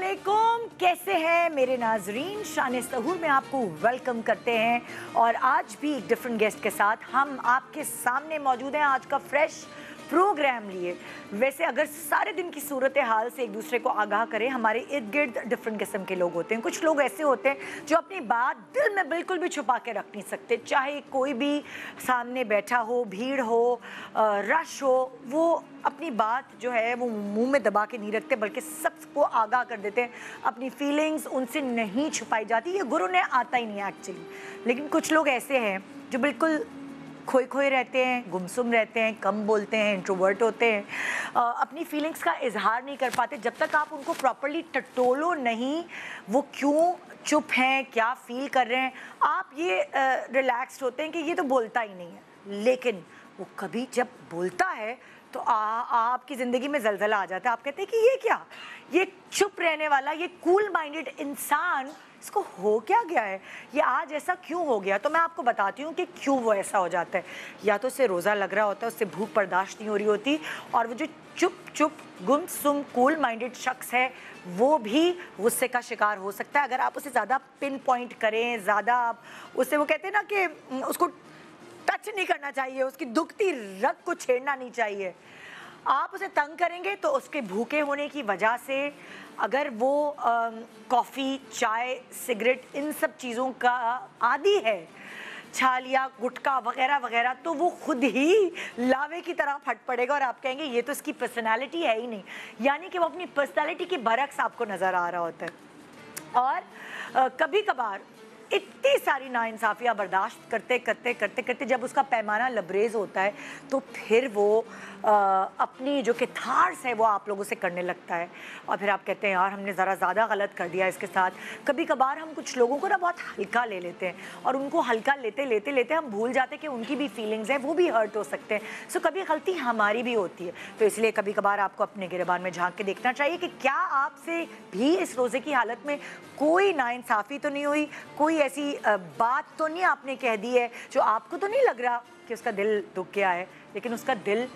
अस्सलामुअलैकुम, कैसे हैं मेरे नाजरीन। शान सहूर में आपको वेलकम करते हैं और आज भी एक डिफरेंट गेस्ट के साथ हम आपके सामने मौजूद हैं। आज का फ्रेश प्रोग्राम लिए। वैसे अगर सारे दिन की सूरत हाल से एक दूसरे को आगाह करें, हमारे इर्द गिर्द डिफरेंट किस्म के लोग होते हैं। कुछ लोग ऐसे होते हैं जो अपनी बात दिल में बिल्कुल भी छुपा के रख नहीं सकते, चाहे कोई भी सामने बैठा हो, भीड़ हो, रश हो, वो अपनी बात जो है वो मुंह में दबा के नहीं रखते, बल्कि सबको आगाह कर देते हैं। अपनी फीलिंग्स उनसे नहीं छुपाई जाती, ये गुरु ने आता ही नहीं एक्चुअली। लेकिन कुछ लोग ऐसे हैं जो बिल्कुल खोए खोए रहते हैं, गुमसुम रहते हैं, कम बोलते हैं, इंट्रोवर्ट होते हैं, अपनी फीलिंग्स का इजहार नहीं कर पाते। जब तक आप उनको प्रॉपर्ली टटोलो नहीं वो क्यों चुप हैं, क्या फील कर रहे हैं, आप ये रिलैक्स्ड होते हैं कि ये तो बोलता ही नहीं है। लेकिन वो कभी जब बोलता है तो आपकी ज़िंदगी में जलजला आ जाता है। आप कहते हैं कि ये क्या, ये चुप रहने वाला, ये कूल माइंडेड इंसान, इसको हो क्या गया है, ये आज ऐसा क्यों हो गया। तो मैं आपको बताती हूँ कि क्यों वो ऐसा हो जाता है। या तो उससे रोज़ा लग रहा होता है, उससे भूख बर्दाश्त नहीं हो रही होती, और वो जो चुप गुमसुम कूल माइंडेड शख्स है वो भी गुस्से का शिकार हो सकता है। अगर आप उसे ज़्यादा पिन पॉइंट करें, ज़्यादा आप उससे, वो कहते हैं ना कि उसको टच नहीं करना चाहिए, उसकी दुखती रग को छेड़ना नहीं चाहिए। आप उसे तंग करेंगे तो उसके भूखे होने की वजह से, अगर वो कॉफ़ी, चाय, सिगरेट, इन सब चीज़ों का आदी है, छालिया, गुटखा वगैरह वगैरह, तो वो खुद ही लावे की तरह फट पड़ेगा और आप कहेंगे ये तो इसकी पर्सनालिटी है ही नहीं। यानी कि वो अपनी पर्सनालिटी की बरक्स आपको नज़र आ रहा होता है। और कभी कभार इतनी सारी नाइंसाफ़ियाँ बर्दाश्त करते जब उसका पैमाना लबरेज होता है तो फिर वो अपनी जो कि थार्स है वो आप लोगों से करने लगता है। और फिर आप कहते हैं यार हमने ज़रा ज़्यादा गलत कर दिया इसके साथ। कभी कभार हम कुछ लोगों को ना बहुत हल्का ले लेते हैं, और उनको हल्का लेते हम भूल जाते हैं कि उनकी भी फीलिंग्स हैं, वो भी हर्ट हो सकते हैं। सो कभी गलती हमारी भी होती है। तो इसलिए कभी कभार आपको अपने गिरबान में झांक के देखना चाहिए कि क्या आपसे भी इस रोज़े की हालत में कोई नाइंसाफ़ी तो नहीं हुई, कोई ऐसी बात तो नहीं आपने कह दी है जो आपको तो नहीं लग रहा कि उसका दिल दुख गया है, लेकिन उसका दिल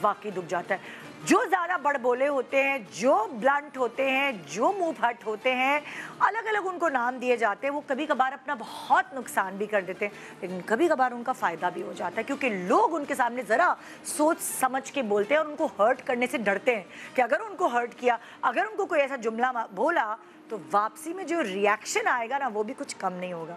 वाकई दुख जाता है। जो ज़्यादा बड़बोले होते हैं, जो ब्लंट होते हैं, जो मुंह फट होते हैं, अलग अलग उनको नाम दिए जाते हैं, वो कभी कभार अपना बहुत नुकसान भी कर देते हैं, लेकिन कभी कभार उनका फ़ायदा भी हो जाता है, क्योंकि लोग उनके सामने ज़रा सोच समझ के बोलते हैं और उनको हर्ट करने से डरते हैं कि अगर उनको हर्ट किया, अगर उनको कोई ऐसा जुमला बोला तो वापसी में जो रिएक्शन आएगा ना वो भी कुछ कम नहीं होगा।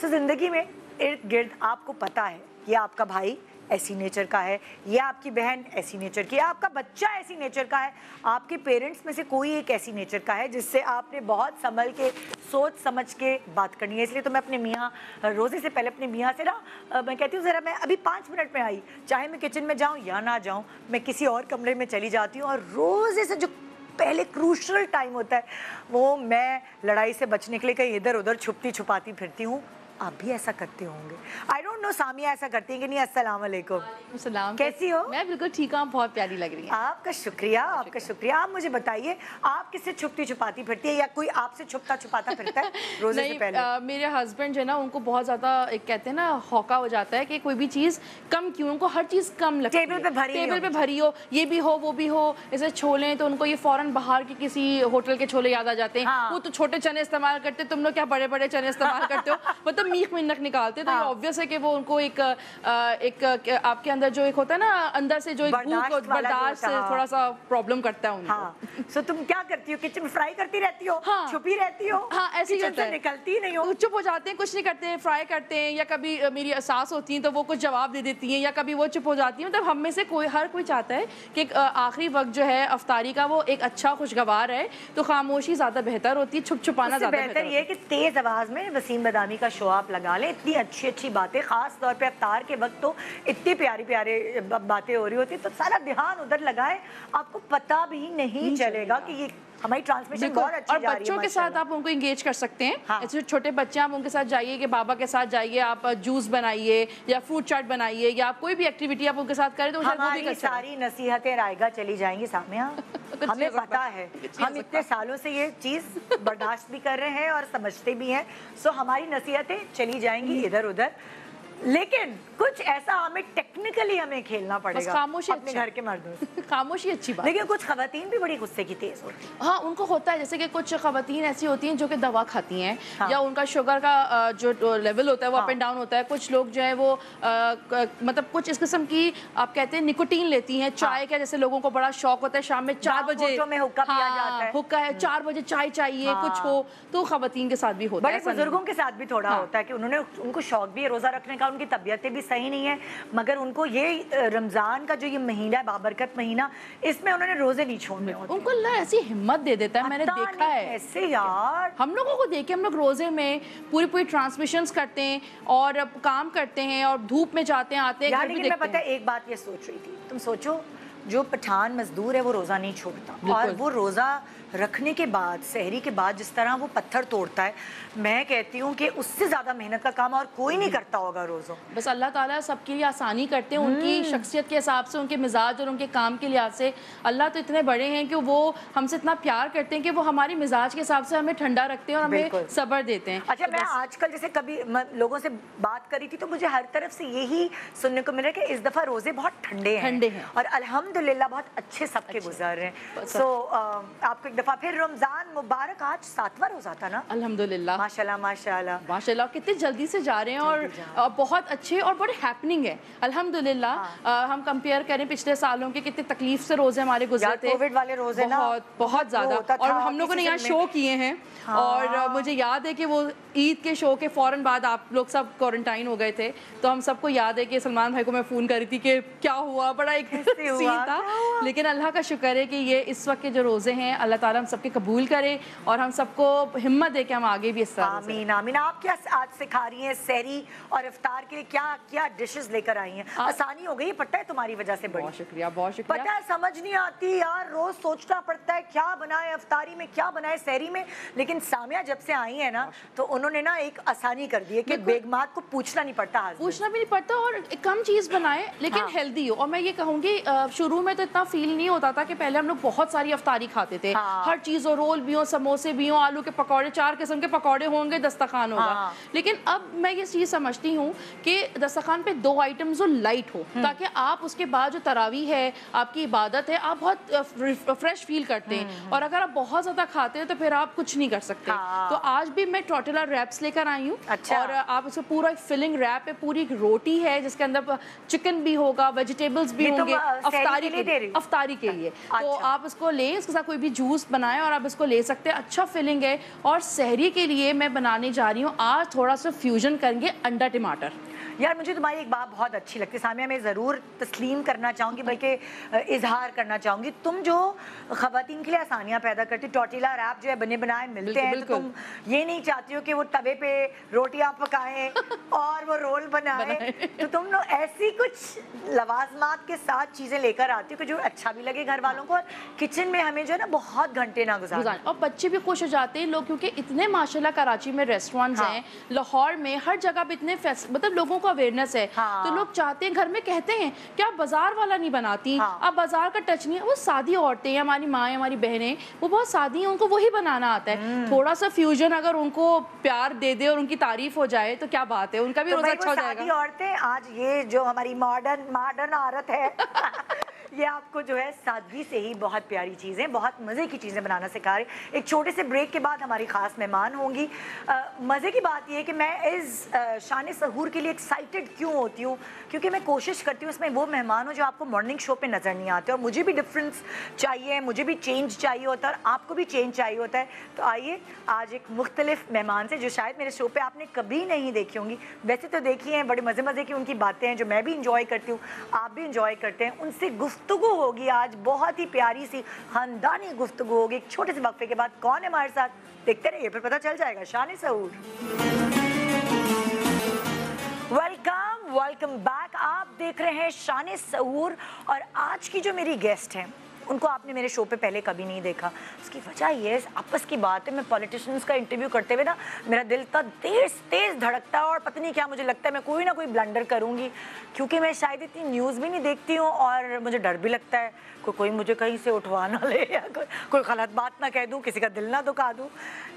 सो ज़िंदगी में इर्द गिर्द आपको पता है, ये आपका भाई ऐसी नेचर का है, ये आपकी बहन ऐसी नेचर की है, आपका बच्चा ऐसी नेचर का है, आपके पेरेंट्स में से कोई एक ऐसी नेचर का है जिससे आपने बहुत संभल के, सोच समझ के बात करनी है। इसलिए तो मैं अपने मियाँ, रोज़े से पहले अपने मियाँ से ना मैं कहती हूँ ज़रा मैं अभी 5 मिनट में आई, चाहे मैं किचन में जाऊँ या ना जाऊँ, मैं किसी और कमरे में चली जाती हूँ, और रोज़े से जो पहले क्रूशल टाइम होता है वो मैं लड़ाई से बचने के लिए कहीं इधर उधर छुपती छुपाती फिरती हूँ। आप भी ऐसा करते होंगे, आई डोंट नो। सामिया ऐसा करती है कि नहीं? अस्सलाम वालेकुम। सलाम, कैसी हो? मैं बिल्कुल ठीक हूँ, आप बहुत प्यारी लग रही हैं। आपका शुक्रिया, आपका शुक्रिया। आप मुझे बताइए, आप किससे छुपती छुपाती फिरती है, या कोई आपसे छुपता छुपाता फिरता है रोजे से पहले? मेरे हस्बैंड जो है ना, उनको बहुत ज़्यादा एक कहते हैं ना हौका हो जाता है कि कोई भी चीज़ कम क्यों, उनको हर चीज़ कम लगती है। टेबल पे भरी हो, ये भी हो वो भी हो। जैसे छोले तो उनको ये फ़ौरन बाहर के किसी होटल के छोले याद आ जाते हैं। हाँ। वो तो छोटे चने इस्तेमाल करते, तुम लोग क्या बड़े बड़े चने इस्तेमाल करते हो, मतलब मीख मिन्नक निकालते। तो ये ऑब्वियस है कि वो उनको एक आपके अंदर जो एक होता है ना, अंदर से जो एक भूख बर्दाश्त से थोड़ा सा प्रॉब्लम करता है उनको। हाँ। सो तुम क्या करती हो? किचन में फ्राई करती रहती हो? हाँ। छुपी रहती हो? हाँ, ऐसे ही होता है, निकलती नहीं हो, चुप हो जाते हैं, कुछ नहीं करते हैं, फ्राई करते हैं। या कभी मेरी सास होती हैं तो वो कुछ जवाब दे देती हैं, या कभी वो चुप हो जाती हैं। मतलब हम में से हर कोई चाहता है कि आखिरी वक्त जो है अफ्तारी का वो एक अच्छा खुशगवार है, तो खामोशी ज़्यादा बेहतर होती है, छुप छुपाना ज़्यादा बेहतर ये है कि तेज आवाज़ में वसीम बदामी का शो आप लगा लें। इतनी अच्छी अच्छी बातें, खास तौर पे अफ्तार के वक्त तो इतनी प्यारी प्यारी बातें हो रही होती, तो सारा ध्यान उधर लगाएं, आपको पता भी नहीं चलेगा कि ये हमारी ट्रांसमिशन बहुत अच्छी जा रही है। और बच्चों के साथ आप उनको इंगेज कर सकते हैं। हाँ। ऐसे छोटे बच्चे आप उनके साथ जाइए, कि बाबा के साथ जाइए, आप जूस बनाइए या फ्रूट चाट बनाइए, या आप कोई भी एक्टिविटी आप उनके साथ करें तो हमारी सारी नसीहतें रायगा चली जाएंगी सामिया। हमें पता है, हम इतने सालों से ये चीज़ बर्दाश्त भी कर रहे हैं और समझते भी हैं। सो हमारी नसीहतें चली जाएंगी इधर उधर। लेकिन कुछ ऐसा हमें टेक्निकली हमें खेलना पड़ेगा खामोशी अपने घर के मर्दों से। खामोशी अच्छी बात। लेकिन कुछ खवातीन भी बड़ी गुस्से की तेज होती हैं। हाँ, उनको होता है, जैसे कि कुछ खवातीन ऐसी होती हैं जो कि दवा खाती हैं, हाँ। या उनका शुगर का जो लेवल होता है वो अप एंड डाउन होता है। कुछ लोग जो है वो मतलब कुछ इस किस्म की आप कहते हैं निकोटीन लेती हैं, चाय का जैसे लोगों को बड़ा शौक होता है शाम में 4 बजे में हुक्का पिया जाता है, हुक्का है 4 बजे चाय चाहिए कुछ हो, तो खवातीन के साथ भी होता है। बड़े बुजुर्गों के साथ भी थोड़ा होता है कि उनको शौक भी है रोजा रखने का, उनकी तबीयतें भी सही नहीं है, मगर उनको ये रमजान का जो ये महीना है बाबरकत महीना, इसमें उन्होंने रोजे नहीं छोड़ने होते। उनको अल्लाह ऐसी हिम्मत दे देता है, मैंने देखा है ऐसे यार। हम लोगों को देख के हम लोग रोजे में पूरी ट्रांसमिशंस करते हैं और काम करते हैं और धूप में जाते हैं आते हैं। लेकिन मैं पता है एक बात ये सोच रही थी, तुम सोचो जो पठान मजदूर है वो रोजा नहीं छोड़ता, और वो रोजा रखने के बाद सहरी के बाद जिस तरह वो पत्थर तोड़ता है, मैं कहती हूँ कि उससे ज्यादा मेहनत का काम और कोई नहीं करता होगा रोज़ों। बस अल्लाह ताला सबके लिए आसानी करते हैं, उनकी शख्सियत के हिसाब से, उनके मिजाज और उनके काम के लिहाज से। अल्लाह तो इतने बड़े हैं कि वो हमसे इतना प्यार करते हैं कि वो हमारी मिजाज के हिसाब से हमें ठंडा रखते हैं और हमें सब्र देते हैं। अच्छा, मैं आजकल जैसे कभी लोगों से बात करी थी तो मुझे हर तरफ से यही सुनने को मिल रहा है कि इस दफा रोजे बहुत ठंडे हैं और अल्हम्दुलिल्लाह बहुत अच्छे सबके गुजर रहे हैं। सो आपको एक दफा फिर रमजान मुबारक, आज 7वां रोजा था ना? अल्हम्दुलिल्लाह, माशाल्लाह माशाल्लाह माशाल्लाह, कितने जल्दी से जा रहे हैं और बहुत अच्छे और बड़े हैपनिंग है अल्हम्दुलिल्लाह। हम कंपेयर करें पिछले सालों के, कितने तकलीफ से रोजे हमारे गुजरे थे, कोविड वाले रोजे ना बहुत ज्यादा, और हम लोगों ने यहाँ शो किए हैं। और मुझे याद है कि वो ईद के शो के फौरन बाद आप लोग सब क्वारंटाइन हो गए थे, तो हम सबको याद है कि सलमान भाई को मैं फ़ोन कर रही थी कि क्या हुआ, बड़ा एक सीन था। लेकिन अल्लाह का शुक्र है कि ये इस वक्त के जो रोज़े हैं अल्लाह ताला हम सबके कबूल करे और हम सबको हिम्मत दे के हम आगे भी इस तरह। आमीन आमीन। आप क्या आज सिखा रही हैं सहरी और इफ्तार के लिए, क्या क्या डिशेस लेकर आई हैं? आसानी हो गई है, पता है तुम्हारी वजह से। बहुत शुक्रिया, बहुत शुक्रिया। पता है समझ नहीं आती यार, रोज सोचना पड़ता है क्या बनाए इफ्तारी में, क्या बनाए सहरी में। लेकिन सामिया जब से आई है ना तो उन्होंने ना एक आसानी कर दी है कि बेगमात को पूछना नहीं पड़ता, पूछना भी नहीं पड़ता और कम चीज़ बनाए लेकिन हेल्दी हो। और मैं ये कहूँगी शुरू में तो इतना फील नहीं होता था कि पहले हम लोग बहुत सारी अफ्तारी खाते थे, हर चीज़ हो, रोल भी हो, समोसे भी हो, आलू के पकौड़े, 4 किस्म के पकौड़े होंगे, दस्तरखान होगा। लेकिन अब मैं ये चीज़ समझती हूँ कि दस्तरखान पे 2 आइटम्स हो, लाइट हो, ताकि आप उसके बाद जो तरावी है, आपकी इबादत है, आप बहुत फ्रेश फील करते हैं। और अगर आप बहुत ज़्यादा खाते हैं तो फिर आप कुछ नहीं कर सकते। तो आज भी मैं टोर्टिला रैप्स लेकर आई हूँ। अच्छा। और आप उसको पूरा फिलिंग रैप है, पूरी रोटी है जिसके अंदर चिकन भी होगा, वेजिटेबल्स भी होंगे, अफ्तारी के लिए। अच्छा। तो आप इसको लें, इसके साथ कोई भी जूस बनाएं और आप इसको ले सकते हैं, अच्छा फिलिंग है। और सहरी के लिए मैं बनाने जा रही हूँ आज थोड़ा सा फ्यूजन करेंगे अंडा टमाटर। यार मुझे तुम्हारी एक बात बहुत अच्छी लगती है सामिया, मैं ज़रूर तस्लीम करना चाहूँगी, बल्कि इजहार करना चाहूँगी। तुम जो ख़वातीन के लिए आसानियाँ पैदा करती, टोर्टिला रैप जो है बने बनाए मिलते हैं, तो तुम ये नहीं चाहती हो कि वो तवे पे रोटियाँ पकाएं और वो रोल बनाए, तो तुम लोग ऐसी कुछ लवाजमात के साथ चीज़ें लेकर आती हो कि जो अच्छा भी लगे घर वालों को, और किचन में हमें जो है ना बहुत घंटे ना गुजारना। और बच्चे भी खुश हो जाते हैं लोग, क्योंकि इतने माशाल्लाह कराची में रेस्टोरेंट्स हैं, लाहौर में हर जगह पे इतने मतलब लोगों को अवेयरनेस है। तो लोग चाहते हैं, घर में कहते हैं कि आप बाजार वाला नहीं बनाती, आप बाजार का टच नहीं है। वो सादी औरतें हैं, हमारी माँ, हमारी बहनें, वो बहुत सादी हैं, उनको वही बनाना आता है। थोड़ा सा फ्यूजन अगर उनको प्यार दे दे और उनकी तारीफ हो जाए तो क्या बात है, उनका भी रोजा अच्छा हो जाएगा। सादी औरतें, आज ये जो हमारी मॉडर्न औरत है ये आपको जो है सादगी से ही बहुत प्यारी चीज़ें, बहुत मज़े की चीज़ें बनाना सिखा रही। एक छोटे से ब्रेक के बाद हमारी ख़ास मेहमान होंगी। मज़े की बात यह है कि मैं इस शान सहूर के लिए एक्साइटेड क्यों होती हूँ, क्योंकि मैं कोशिश करती हूँ इसमें वो मेहमान हो जो आपको मॉर्निंग शो पे नज़र नहीं आते, और मुझे भी डिफरेंस चाहिए, मुझे भी चेंज चाहिए होता है और आपको भी चेंज चाहिए होता है। तो आइए आज एक मुख्तलिफ मेहमान से, जो शायद मेरे शो पे आपने कभी नहीं देखी होंगी, वैसे तो देखी हैं, बड़े मज़े की उनकी बातें हैं जो मैं भी इंजॉय करती हूँ, आप भी इंजॉय करते हैं, उनसे गुफ्तगू होगी आज, बहुत ही प्यारी सी खानदानी गुफ्तगू होगी। एक छोटे से वक्फे के बाद कौन है हमारे साथ, देखते रहिए, फिर पता चल जाएगा। शान सहूर, वेलकम बैक। आप देख रहे हैं शान सहूर, और आज की जो मेरी गेस्ट हैं उनको आपने मेरे शो पे पहले कभी नहीं देखा। उसकी वजह ये है, आपस की बात है, मैं पॉलिटिशियंस का इंटरव्यू करते हुए ना मेरा दिल इतना तेज़ धड़कता है, और पता नहीं क्या मुझे लगता है मैं कोई ना कोई ब्लंडर करूँगी, क्योंकि मैं शायद इतनी न्यूज़ भी नहीं देखती हूँ, और मुझे डर भी लगता है कोई मुझे कहीं से उठवा ना ले या कोई गलत बात ना कह दूँ, किसी का दिल ना दुखा दूँ।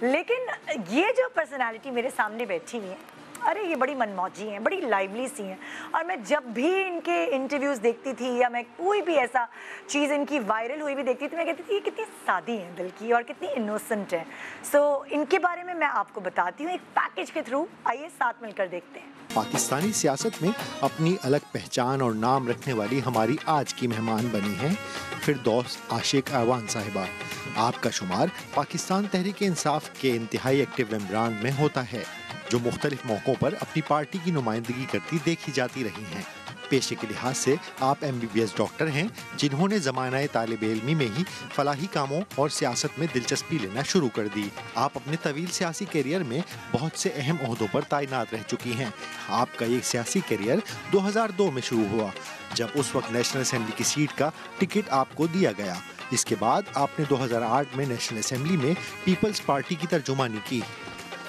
लेकिन ये जो पर्सनैलिटी मेरे सामने बैठी हुई है, अरे ये बड़ी मनमौजी हैं, बड़ी लाइवली सी हैं, और मैं जब भी इनके इंटरव्यूज़ देखती थी या मैं कोई भी ऐसा चीज़ इनकी वायरल हुई भी देखती थी, मैं कहती थी ये कितनी सादी हैं दिल की और कितनी इनोसेंट है। सो इनके बारे में मैं आपको बताती हूँ एक पैकेज के थ्रू, आइए साथ मिलकर देखते हैं। पाकिस्तानी सियासत में अपनी अलग पहचान और नाम रखने वाली हमारी आज की मेहमान बनी हैं फिरदौस आशिक अवान साहिबा। आपका शुमार पाकिस्तान तहरीक इंसाफ के इंतहाई एक्टिव मेंबरान में होता है, जो मुख्तलिफ मौक़ों पर अपनी पार्टी की नुमाइंदगी करती देखी जाती रही हैं। पेशे के लिहाज से आप MBBS डॉक्टर हैं, जिन्होंने ज़मानाए तालिबे इल्मी में ही फलाही कामों और सियासत में दिलचस्पी लेना शुरू कर दी। आप अपने तवील सियासी करियर में बहुत से अहम ओहदों पर तैनात रह चुकी हैं। आपका ये सियासी करियर 2002 में शुरू हुआ, जब उस वक्त नेशनल असेंबली की सीट का टिकट आपको दिया गया। इसके बाद आपने 2008 में नेशनल असेंबली में पीपल्स पार्टी की तर्जुमानी की।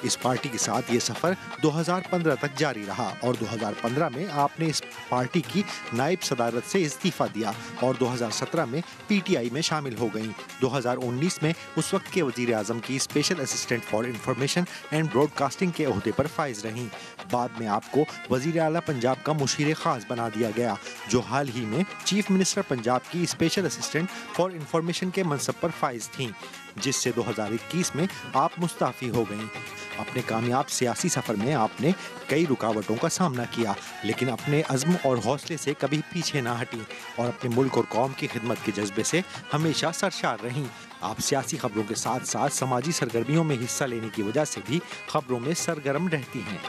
इस पार्टी के साथ ये सफ़र 2015 तक जारी रहा और 2015 में आपने इस पार्टी की नायब सदारत से इस्तीफ़ा दिया और 2017 में PTI में शामिल हो गईं। 2019 में उस वक्त के वज़ीर आज़म की special assistant for information and broadcasting के ओहदे पर फाइज रहीं। बाद में आपको वज़ीर आला पंजाब का मुशीर ख़ास बना दिया गया, जो हाल ही में चीफ मिनिस्टर पंजाब की स्पेशल असिस्टेंट फॉर इंफॉर्मेशन के मनसब पर फाइज थीं, जिससे 2021 में आप मुस्ताफ़ी हो गईं। अपने कामयाब सियासी सफ़र में आपने कई रुकावटों का सामना किया, लेकिन अपने अज़्म और हौसले से कभी पीछे ना हटी और अपने मुल्क और कौम की खिदमत के जज्बे से हमेशा सरशार रहीं। आप सियासी खबरों के साथ साथ समाजी सरगर्मियों में हिस्सा लेने की वजह से भी खबरों में सरगर्म रहती हैं।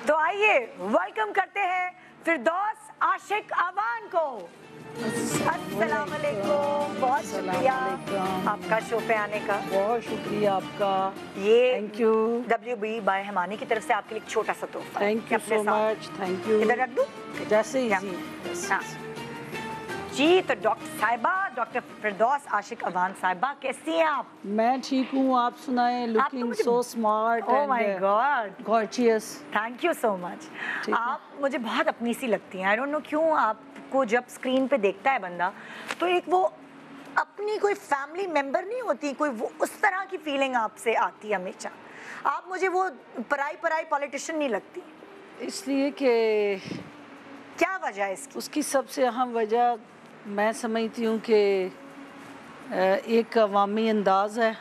तो आइए वेलकम करते हैं फिरदौस आशिक अवान को। अस्सलाम वालेकुम, बहुत शुक्रिया आपका शो पे आने का। बहुत शुक्रिया आपका, ये थैंक यू। WB बाय हमानी की तरफ से आपके लिए एक छोटा सा तोहफा। Thank you so much, thank you. इधर रख दूं? जैसे ही हाँ जी। तो डॉक्टर साहिबा, डॉक्टर फिरदौस आशिक अवान साहिबा, कैसी हैं आप? मैं ठीक हूँ, आप सुनाएं। Looking so smart, oh my God, gorgeous. Thank you so much. आप मुझे बहुत अपनी सी लगती हैं। आई डोंट नो क्यों, आपको जब स्क्रीन पे देखता है बंदा तो एक वो अपनी कोई फैमिली मेंबर नहीं होती, कोई वो उस तरह की फीलिंग आपसे आती है हमेशा। आप मुझे वो पराई पॉलिटिशियन नहीं लगती। इसलिए कि क्या वजह है इसकी? उसकी सबसे अहम वजह मैं समझती हूँ कि एक अवामी अंदाज है,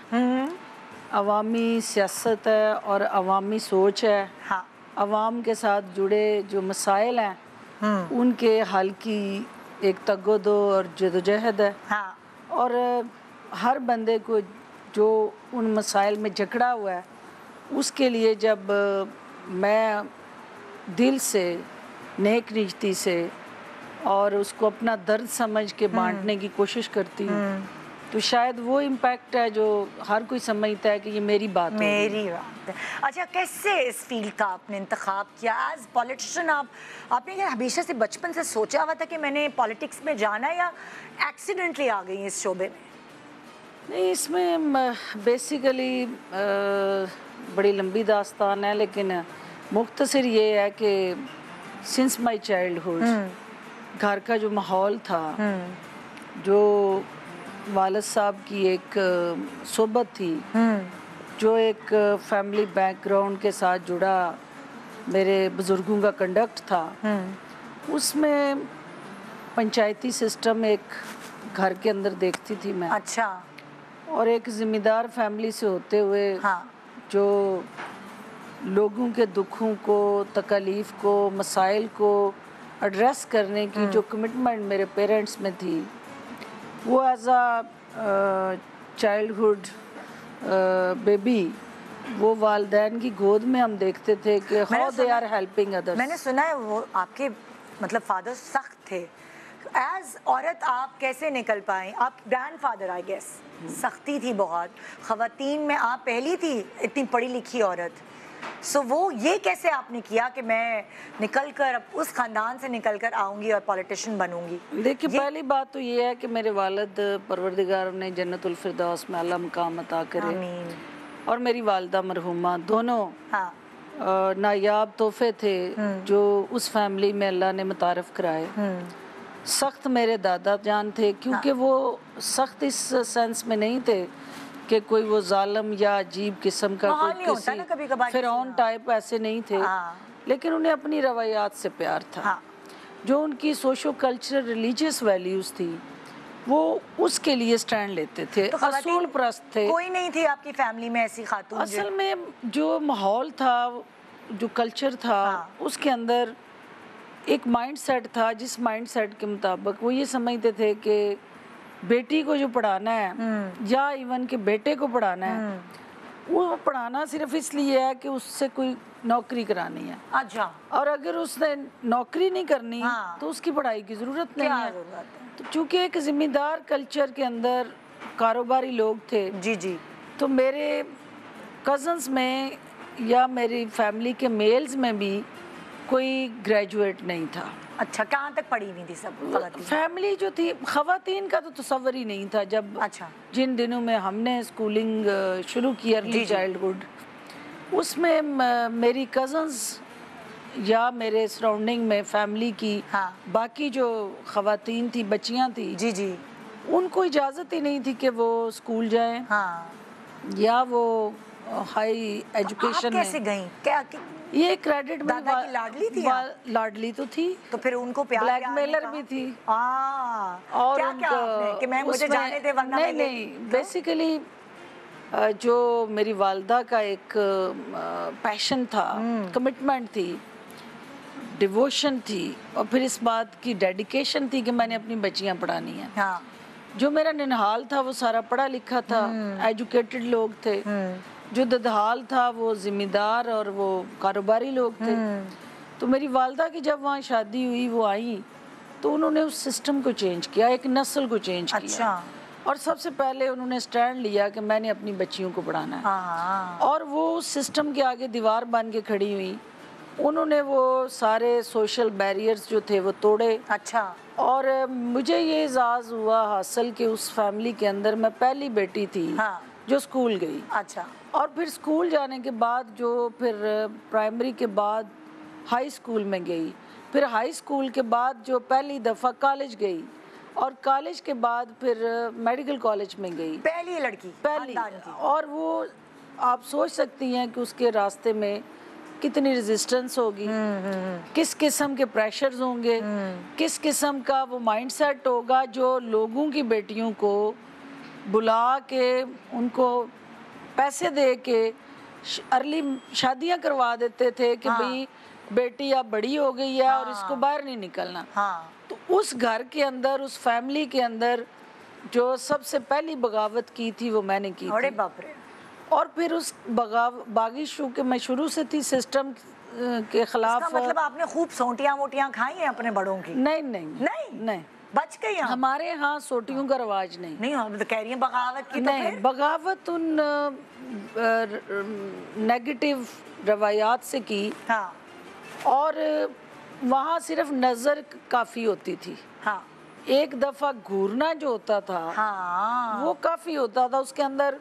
अवामी सियासत है और अवामी सोच है। हाँ। अवाम के साथ जुड़े जो मसाइल हैं उनके हल की एक तगदो और जदोजहद है। हाँ। और हर बंदे को जो उन मसाइल में जकड़ा हुआ है, उसके लिए जब मैं दिल से, नेक नियति से और उसको अपना दर्द समझ के बांटने की कोशिश करती हूँ, तो शायद वो इम्पैक्ट है जो हर कोई समझता है कि ये मेरी बात है। अच्छा, कैसे इस फील्ड का आपने इंतखाब किया एज पॉलिटिशियन? आपने क्या हमेशा से बचपन से सोचा हुआ था कि मैंने पॉलिटिक्स में जाना, या एक्सीडेंटली आ गई इस शोबे में? नहीं, इसमें बेसिकली बड़ी लंबी दास्तान है, लेकिन मुख्तसर ये है कि सिंस माई चाइल्डहुड घर का जो माहौल था, जो वालिद साहब की एक सोबत थी, जो एक फैमिली बैकग्राउंड के साथ जुड़ा मेरे बुज़ुर्गों का कंडक्ट था, उसमें पंचायती सिस्टम एक घर के अंदर देखती थी मैं। अच्छा। और एक ज़िम्मेदार फैमिली से होते हुए जो लोगों के दुखों को, तकलीफ़ को, मसाइल को एड्रेस करने की जो कमिटमेंट मेरे पेरेंट्स में थी, वो एज अ चाइल्डहुड बेबी वो वालिदैन की गोद में हम देखते थे कि how they are helping others. मैंने सुना है वो आपके मतलब फादर सख्त थे। एज औरत आप कैसे निकल पाए? आप ग्रैंडफादर आई गेस, सख्ती थी बहुत, ख़वातीन में आप पहली थी इतनी पढ़ी लिखी औरत। सो वो ये कैसे आपने किया कि मैं निकल कर अब उस ख़ानदान से निकल कर आऊँगी और पॉलिटिशियन बनूँगी? देखिए, पहली बात तो ये है कि मेरे वालिद परवरदिगार ने जन्नतुल फिरदौस में आला मकाम अता करे, और मेरी वालिदा मरहुमा दोनों नायाब तोहफे थे जो उस फैमिली में अल्लाह ने मुतारफ़ कराए। सख्त मेरे दादा जान थे, क्योंकि वो सख्त इस सेंस में नहीं थे कि कोई वो जालिम या अजीब किस्म का माहौल कोई नहीं होता ना कभी-कभार फिरौन किसी टाइप ऐसे नहीं थे, लेकिन उन्हें अपनी रवायात से प्यार था। जो उनकी सोशो कल्चरल रिलीजियस वैल्यूज़ थी वो उसके लिए स्टैंड लेते थे, तो असूल परस्त थे। कोई नहीं थी आपकी फैमिली में ऐसी खातून? असल में जो माहौल था, जो कल्चर था, उसके अंदर एक माइंडसेट था, जिस माइंडसेट के मुताबिक वो ये समझते थे कि बेटी को जो पढ़ाना है या इवन के बेटे को पढ़ाना है, वो पढ़ाना सिर्फ इसलिए है कि उससे कोई नौकरी करानी है। अच्छा। और अगर उसने नौकरी नहीं करनी तो उसकी पढ़ाई की ज़रूरत नहीं है। तो चूँकि एक ज़िम्मेदार कल्चर के अंदर कारोबारी लोग थे, जी जी, तो मेरे कज़न्स में या मेरी फैमिली के मेल्स में भी कोई ग्रेजुएट नहीं था। अच्छा, कहाँ तक पढ़ी हुई थी सब फैमिली जो थी? खवातीन का तो तसव्वुर ही नहीं था जब जिन दिनों में हमने स्कूलिंग शुरू की, अर्ली चाइल्डहुड, उसमें मेरी कज़न्स या मेरे सराउंडिंग में फैमिली की बाकी जो खवातीन थी, बच्चियां थी, जी जी, उनको इजाज़त ही नहीं थी कि वो स्कूल जाएं या वो हाई एजुकेशन में। कैसे गईं? क्या ये क्रेडिट दादा की लाडली थी? लाडली तो थी, तो फिर उनको प्यार ब्लैकमेलर भी थी। और क्या आपने कि मैं मुझे जाने दे वरना नहीं, बेसिकली जो मेरी वालदा का एक पैशन था, कमिटमेंट थी, डिवोशन थी, और फिर इस बात की डेडिकेशन थी कि मैंने अपनी बच्चियां पढ़ानी है। जो मेरा निनहाल था वो सारा पढ़ा लिखा था, एजुकेटेड लोग थे। जो ददहाल था वो जिम्मेदार और वो कारोबारी लोग थे। तो मेरी वालदा की जब वहाँ शादी हुई, वो आई तो उन्होंने उस सिस्टम को चेंज किया, एक नस्ल को चेंज किया। और सबसे पहले उन्होंने स्टैंड लिया कि मैंने अपनी बच्चियों को पढ़ाना है। और वो उस सिस्टम के आगे दीवार बन के खड़ी हुई। उन्होंने वो सारे सोशल बैरियर्स जो थे वो तोड़े। अच्छा। और मुझे ये एजाज़ हुआ हासिल कि उस फैमिली के अंदर मैं पहली बेटी थी जो स्कूल गई। अच्छा। और फिर स्कूल जाने के बाद जो फिर प्राइमरी के बाद हाई स्कूल में गई, फिर हाई स्कूल के बाद जो पहली दफ़ा कॉलेज गई, और कॉलेज के बाद फिर मेडिकल कॉलेज में गई। पहली लड़की, पहली। और वो आप सोच सकती हैं कि उसके रास्ते में कितनी रेजिस्टेंस होगी, किस किस्म के प्रेशर्स होंगे, किस किस्म का वो माइंडसेट होगा जो लोगों की बेटियों को बुला के उनको पैसे दे के अर्ली शादियां करवा देते थे कि भाई बेटी अब बड़ी हो गई है और इसको बाहर नहीं निकलना। तो उस घर के अंदर, उस फैमिली के अंदर जो सबसे पहली बगावत की थी वो मैंने की थी। बाप रे। और फिर उस बागिशों के मैं शुरू से थी सिस्टम के खिलाफ। मतलब आपने खूब सोटियां वोटियां खाई हैं अपने बड़ों की? नहीं नहीं नहीं नहीं, बच गई। हमारे यहाँ सोटियों का रवाज नहीं। नहीं, हम तो कह रही हैं बगावत की। नहीं, तो बगावत उन नेगेटिव रवायात से की। और वहाँ सिर्फ नज़र काफ़ी होती थी। एक दफ़ा घूरना जो होता था वो काफ़ी होता था। उसके अंदर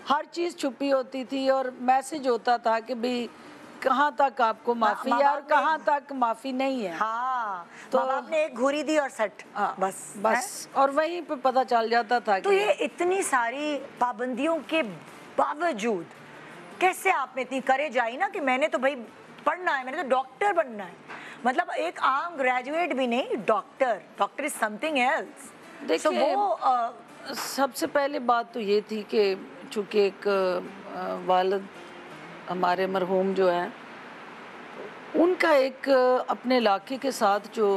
हर चीज़ छुपी होती थी और मैसेज होता था कि भाई कहाँ तक आपको माफ़ी है और कहाँ तक माफ़ी नहीं है। तो आपने एक घूरी दी और सट, बस और वहीं पे पता चल जाता था। तो ये इतनी सारी पाबंदियों के बावजूद कैसे आप में इतनी करेज आई ना कि मैंने तो भाई पढ़ना है, मैंने तो डॉक्टर बनना है। मतलब एक आम ग्रेजुएट भी नहीं, डॉक्टर इज समथिंग एल्स। देखिए, वो सबसे पहले बात तो ये थी कि चूँकि एक वालिद हमारे मरहूम जो हैं, उनका एक अपने इलाके के साथ जो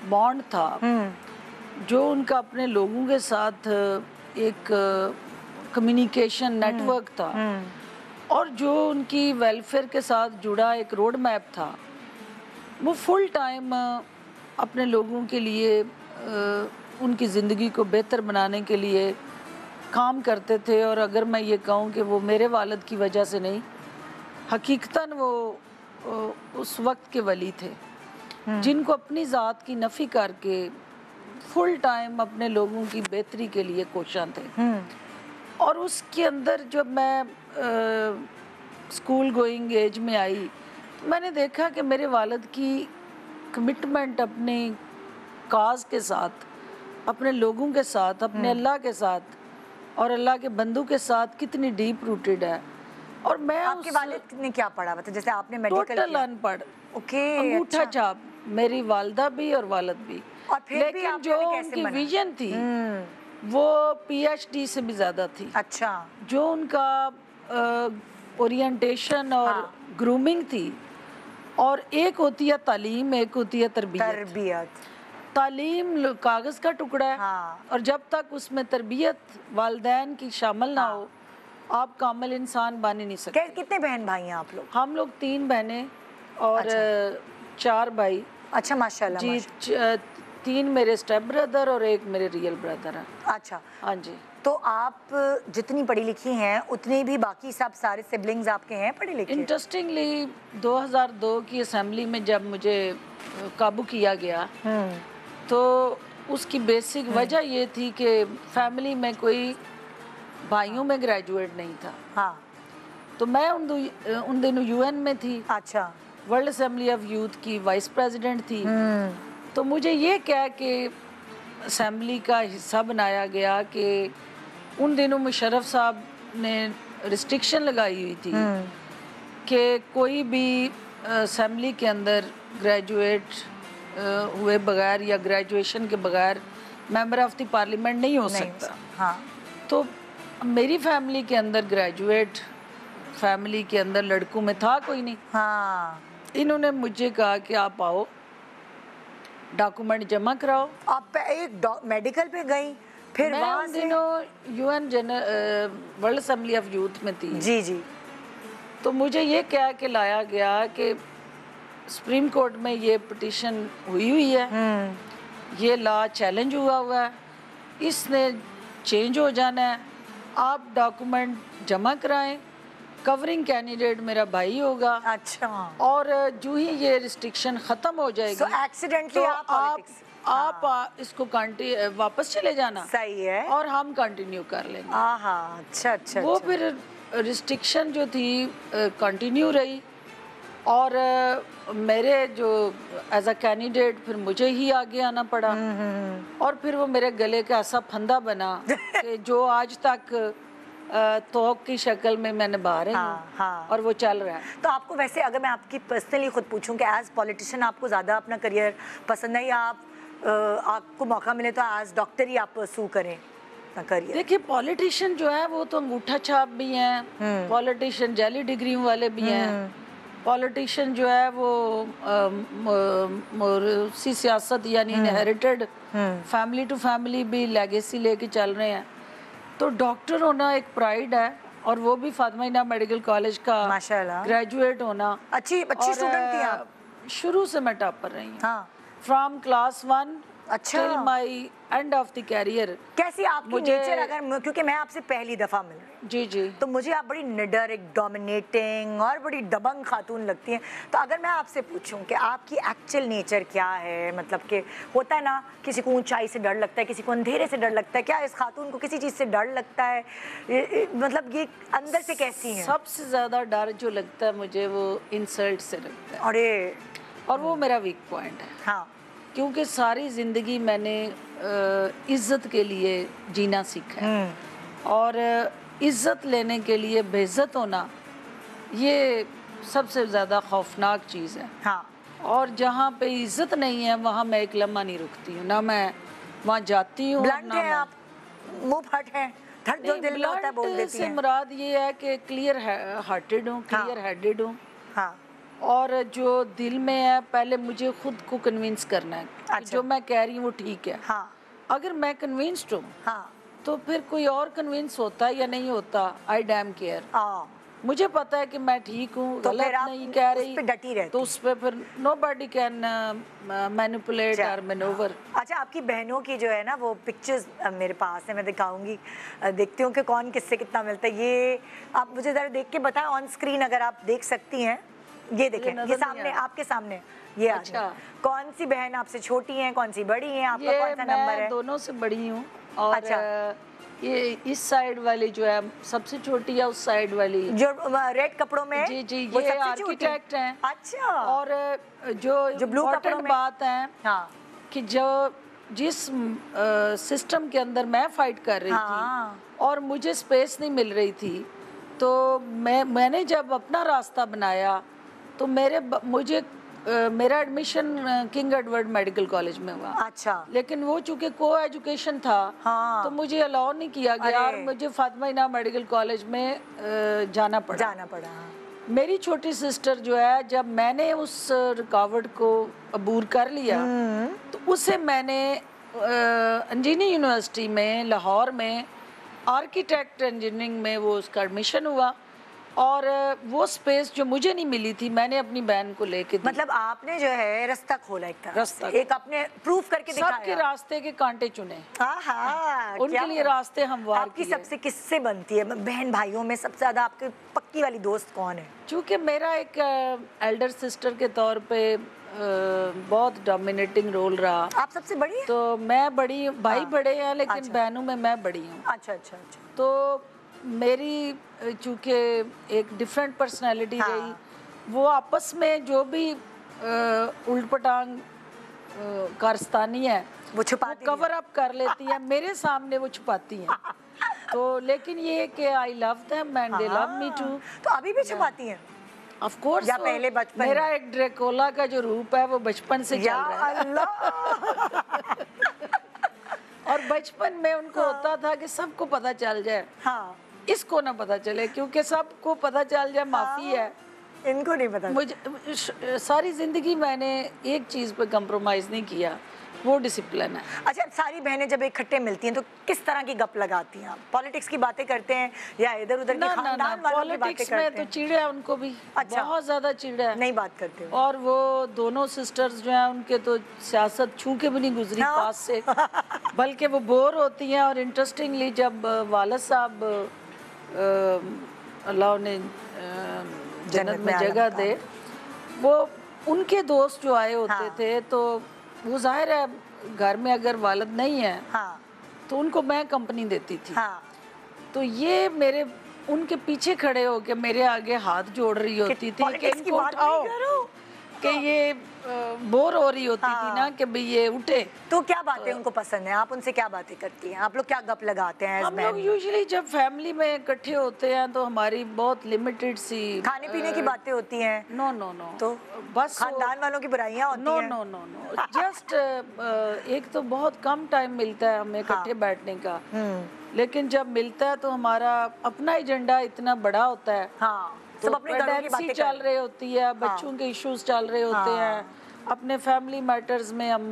बॉन्ड था, जो उनका अपने लोगों के साथ एक कम्युनिकेशन नेटवर्क था, और जो उनकी वेलफेयर के साथ जुड़ा एक रोड मैप था, वो फुल टाइम अपने लोगों के लिए उनकी ज़िंदगी को बेहतर बनाने के लिए काम करते थे। और अगर मैं ये कहूँ कि वो मेरे वालिद की वजह से नहीं, हकीकतन वो उस वक्त के वली थे जिनको अपनी ज़ात की नफ़ी करके फुल टाइम अपने लोगों की बेहतरी के लिए कोशां थे। और उसके अंदर जब मैं स्कूल गोइंग एज में आई तो मैंने देखा कि मेरे वालिद की कमिटमेंट अपने काज के साथ, अपने लोगों के साथ, अपने अल्लाह के साथ और अल्लाह के बंदों के साथ कितनी डीप रूटेड है। और मैं आपके वालिद ने क्या पढ़ा, मतलब जैसे आपने मेडिकल टोटल अनपढ़, ओके, अंगूठा छाप, मेरी वालदा भी और वालिद भी। और फिर भी लेकिन आपने जो कैसे उनकी बना? विजन थी वो PhD से भी ज्यादा थी। अच्छा, जो उनका ओरिएंटेशन और ग्रूमिंग थी, और एक होती है तालीम, एक होती है तरबियत। तालीम कागज का टुकड़ा है, और जब तक उसमें तरबियत वालिदैन की शामिल ना हो आप कामिल इंसान बन ही नहीं सकते। कितने बहन भाई हैं आप लोग? हम लोग 3 बहनें और 4 भाई। अच्छा, माशाल्लाह जी, माशाल्लाह। 3 मेरे स्टेप ब्रदर और 1 मेरे रियल ब्रदर हैं। अच्छा, हाँ जी। तो आप जितनी पढ़ी लिखी हैं उतने भी बाकी सब सारे सिबलिंग्स आपके हैं पढ़े लिखे? इंटरेस्टिंगली 2002 की असेंबली में जब मुझे काबू किया गया तो उसकी बेसिक वजह ये थी कि फैमिली में कोई भाइयों में ग्रेजुएट नहीं था। हाँ, तो मैं उन दिनों UN में थी। अच्छा, वर्ल्ड असेंबली ऑफ यूथ की वाइस प्रेसिडेंट थी। तो मुझे ये कह के असेंबली का हिस्सा बनाया गया कि उन दिनों मुशर्रफ साहब ने रिस्ट्रिक्शन लगाई हुई थी कि कोई भी असेंबली के अंदर ग्रेजुएट हुए बगैर या ग्रेजुएशन के बगैर मेंबर ऑफ द पार्लियामेंट नहीं हो सकता। हाँ। तो मेरी फैमिली के अंदर ग्रेजुएट फैमिली के अंदर लड़कों में था कोई नहीं। हाँ। इन्होंने मुझे कहा कि आप आओ डॉक्यूमेंट जमा कराओ। आप एक मेडिकल पे गई, फिर वहाँ से दिनों UN world assembly of youth में थी। जी जी। तो मुझे ये कह के लाया गया कि सुप्रीम कोर्ट में ये पिटीशन हुई है, ये लॉ चैलेंज हुआ है, इसने चेंज हो जाना है, आप डॉक्यूमेंट जमा कराएं, कवरिंग कैंडिडेट मेरा भाई होगा। अच्छा। और जो ही ये रिस्ट्रिक्शन खत्म हो जाएगी एक्सीडेंटली आप इसको वापस चले जाना। सही है। और हम कंटिन्यू कर लेंगे। अच्छा अच्छा। वो फिर रिस्ट्रिक्शन जो थी कंटिन्यू रही, और मेरे जो एज अ कैंडिडेट फिर मुझे ही आगे आना पड़ा, और फिर वो मेरे गले का ऐसा फंदा बना कि जो आज तक तोक की शक्ल में मैं निभा रही हूँ। और वो चल रहा है। तो आपको वैसे अगर मैं आपकी पर्सनली खुद पूछूं कि एज पॉलिटिशियन आपको ज़्यादा अपना करियर पसंद है या आपको मौका मिले तो एज डॉक्टर ही आप परस्यू करें अपना करियर? देखिए, पॉलिटिशियन जो है वो तो अंगूठा छाप भी हैं, पॉलिटिशियन जाली डिग्री वाले भी हैं, पॉलिटिशियन जो है वो उसी सियासत यानी इनहेरिटेड फैमिली टू फैमिली भी लेगेसी लेके चल रहे हैं। तो डॉक्टर होना एक प्राइड है, और वो भी फातिमा इना मेडिकल कॉलेज का माशाल्लाह ग्रेजुएट होना। अच्छी स्टूडेंट थी आप? शुरू से मैं टॉपर रही हूँ। हाँ। फ्रॉम क्लास 1 अच्छा। till my end of the career। कैसी आपकी नेचर, अगर क्योंकि मैं आपसे पहली दफा मिल रही, जी जी, तो मुझे आप बड़ी निडर, एक डोमिनेटिंग और बड़ी दबंग खातून लगती हैं। तो अगर मैं आपसे पूछूं कि आपकी एक्चुअल नेचर क्या है, मतलब कि होता है ना किसी को ऊंचाई से डर लगता है, किसी को अंधेरे से डर लगता है, क्या इस खातून को किसी चीज़ से डर लगता है? मतलब ये अंदर से कैसी है? सबसे ज़्यादा डर जो लगता है मुझे वो इंसल्ट से लगता है। अरे, और वो मेरा वीक पॉइंट है। हाँ। क्योंकि सारी ज़िंदगी मैंने इज़्ज़त के लिए जीना सीखा है, और इज़्ज़त लेने के लिए बेइज्जत होना ये सबसे ज़्यादा खौफनाक चीज़ है। हाँ। और जहाँ पे इज़्ज़त नहीं है वहाँ मैं एक लम्हा नहीं रुकती हूँ, ना मैं वहाँ जाती हूँ। ब्लंट है आप, मुँह फट है, धड़ जो दिल में होता है बोल देती हैं। मुराद ये है कि क्लियर हार्टेड हूँ, क्लियर हेडेड हूँ। हाँ। और जो दिल में है पहले मुझे खुद को कन्विंस करना है। अच्छा। कि जो मैं कह रही हूँ वो ठीक है। हाँ। अगर मैं कन्विंस्ड हूँ, हाँ, तो फिर कोई और कन्विंस होता या नहीं होता, आई डैम केयर। मुझे पता है कि मैं ठीक हूँ, तो गलत नहीं कह रही, उस पे डटी रहती। तो उस पे फिर नोबडी कैन मैनिपुलेट और मैनूवर। अच्छा, आपकी बहनों की जो है ना वो पिक्चर्स मेरे पास है, मैं दिखाऊंगी, देखती हूँ कि कौन किससे कितना मिलता है। ये आप मुझे ज़रा देख के बताएं ऑन स्क्रीन, अगर आप देख सकती हैं। ये देखें, ये सामने, आपके सामने ये। अच्छा, कौन सी बहन आपसे छोटी है, कौन सी बड़ी है, आपका कौन सा नंबर है? दोनों से बड़ी हूँ। और अच्छा। ये इस साइड वाली जो है सबसे छोटी है, उस साइड वाली जो रेड कपड़ों में? जी जी, ये आर्किटेक्ट हैं। अच्छा। और जो ब्लू कपड़ों में बात है, हाँ, कि जो जिस सिस्टम के अंदर मैं फाइट कर रही थी और मुझे स्पेस नहीं मिल रही थी, तो मैंने जब अपना रास्ता बनाया तो मेरा admission king Edward medical college में हुआ। अच्छा। लेकिन वो चूंकि को एजुकेशन था, तो मुझे अलाउ नहीं किया गया और मुझे फातिमा इनाम मेडिकल कॉलेज में जाना पड़ा। मेरी छोटी सिस्टर जो है, जब मैंने उस रुकावट को अबूर कर लिया तो उसे मैंने इंजीनियरिंग यूनिवर्सिटी में लाहौर में आर्किटेक्ट इंजीनियरिंग में वो उसका एडमिशन हुआ, और वो स्पेस जो मुझे नहीं मिली थी मैंने अपनी बहन को लेके दी। मतलब आपने जो है रास्ता खोला, एक अपने प्रूफ करके दिखाया। सबके रास्ते के कांटे चुने। उनके लिए रास्ते हमवार आपकी सबसे किससे बनती है? बहन भाइयों में सबसे ज्यादा आपकी पक्की वाली दोस्त कौन है? चूँकि मेरा एक एल्डर सिस्टर के तौर पे बहुत डोमिनेटिंग रोल रहा। आप सबसे बड़ी हैं? तो मैं बड़ी हूँ, भाई बड़े हैं लेकिन बहनों में मैं बड़ी हूँ। अच्छा। तो मेरी चूँकि एक डिफरेंट पर्सनालिटी रही, वो आपस में जो भी उल्ट पटांग कारस्तानी है वो छुपाती, कवर अप कर लेती है, मेरे सामने वो छुपाती हैं। तो लेकिन ये कि I love them and they love me too. तो अभी भी छुपाती हैं? Of course. या पहले बचपन? मेरा एक ड्रैकुला का जो रूप है वो बचपन से चल रहा है। और बचपन में उनको होता था कि सबको पता चल जाए, इसको ना पता चले, क्योंकि सबको पता चल जाए माफी है, इनको नहीं पता। मुझे सारी जिंदगी मैंने एक चीज पे कंप्रोमाइज नहीं किया, वो डिसिप्लिन है। अच्छा, सारी बहनें जब इकट्ठे मिलती हैं तो किस तरह की गप लगाती हैं? पॉलिटिक्स की बातें करते हैं या इधर उधर की खानदान वालों की बातें करते हैं? में तो चिढ़ है उनको भी। अच्छा। बहुत ज्यादा चिढ़ है, नहीं बात करते हो। और वो दोनों सिस्टर्स जो हैं उनके तो सियासत छू के भी नहीं गुजरी पास से, बल्कि वो बोर होती हैं। और इंटरेस्टिंगली जब वालिद साहब अल्लाह ने जन्नत में जगह दे, वो उनके दोस्त जो आए होते थे, तो वो जाहिर है घर में अगर वालिद नहीं है तो उनको मैं कंपनी देती थी। तो ये मेरे उनके पीछे खड़े होके मेरे आगे हाथ जोड़ रही होती थी कि इनको उठाओ, कि ये बोर हो रही होती थी ना कि भाई ये उठे। तो क्या बातें उनको पसंद है? आप उनसे क्या बातें करती हैं? आप लोग क्या गप लगाते हैं? हम लोग यूजुअली जब फैमिली में इकट्ठे होते हैं तो हमारी बहुत लिमिटेड सी खाने पीने की बातें होती हैं। नो तो बस खानदान वालों की बुराइयां होती हैं। नो जस्ट एक तो बहुत कम टाइम मिलता है हमें इकट्ठे बैठने का, लेकिन जब मिलता है तो हमारा अपना एजेंडा इतना बड़ा होता है। सब अपने घरों की बातें चल रही होती है, बच्चों के इश्यूज चल रहे होते हैं, अपने फैमिली मैटर्स में हम